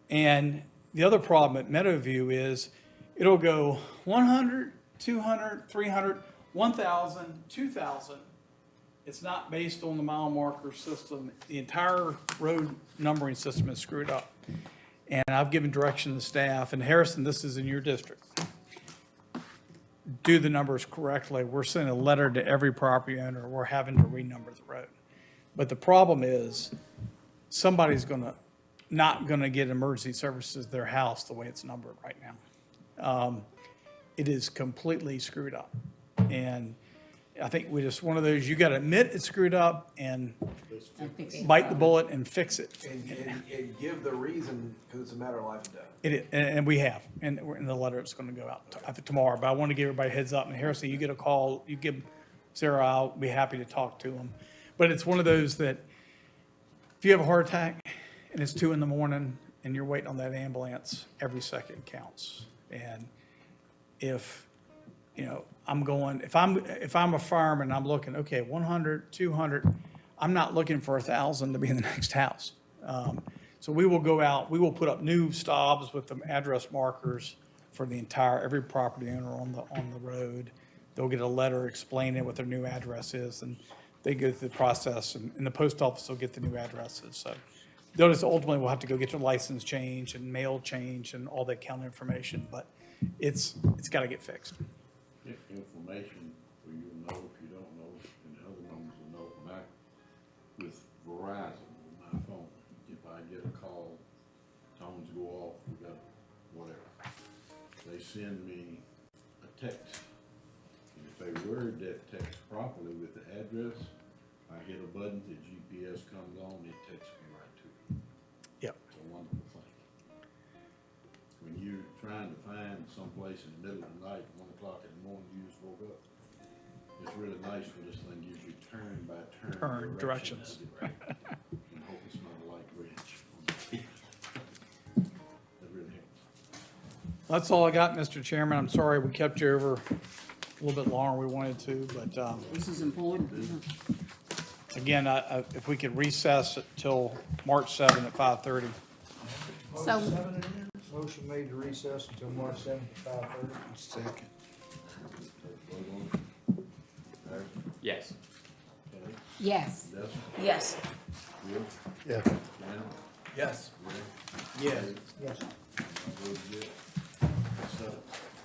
And the other problem at Meadowview is it'll go 100, 200, 300, 1,000, 2,000. It's not based on the mile marker system. The entire road numbering system is screwed up. And I've given direction to staff, and Harrison, this is in your district. Do the numbers correctly. We're sending a letter to every property owner. We're having to renumber the road. But the problem is somebody's not gonna get emergency services to their house the way it's numbered right now. It is completely screwed up. And I think we just, one of those, you gotta admit it's screwed up and
I think they-
bite the bullet and fix it.
And give the reason, because it's a matter of life and death.
It is, and we have, and we're in the letter, it's gonna go out, I think tomorrow, but I want to give everybody a heads up. And Harrison, you get a call, you give Sarah, I'll be happy to talk to them. But it's one of those that if you have a heart attack and it's 2 a.m. and you're waiting on that ambulance, every second counts. And if, if I'm a fireman, I'm looking, okay, 100, 200, I'm not looking for 1,000 to be in the next house. So we will go out, we will put up new stobs with the address markers for every property owner on the road. They'll get a letter explaining what their new address is, and they go through the process, and the post office will get the new addresses. So they'll just ultimately will have to go get their license changed and mail changed and all the account information, but it's got to get fixed.
Information for you to know if you don't know, and the other numbers to know. Back with Verizon on my phone, if I get a call, tones go off, we got whatever, they send me a text. And if they word that text properly with the address, I hit a button, the GPS comes on, it texts me right to you.
Yep.
It's a wonderful thing. When you're trying to find someplace in the middle of the night, 1 o'clock in the morning, you just woke up. It's really nice when this thing gives you turn by turn directions. And hope it's not a light bridge. That really helps.
That's all I got, Mr. Chairman. I'm sorry we kept you over a little bit longer than we wanted to, but,
This is important.
again, if we could recess it till March 7th at 5:30.
So,
Motion made to recess until March 7th at 5:30.
Second.
Yes.
yes,
Yes.
Yeah.
Yes.
Yes.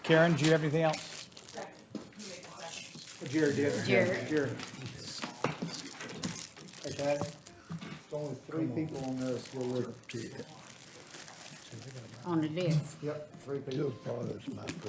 Karen, do you have anything else?
Jared did.
Jared.
Jared. Okay. It's only three people on there still living.
on the list.
Yep, three people.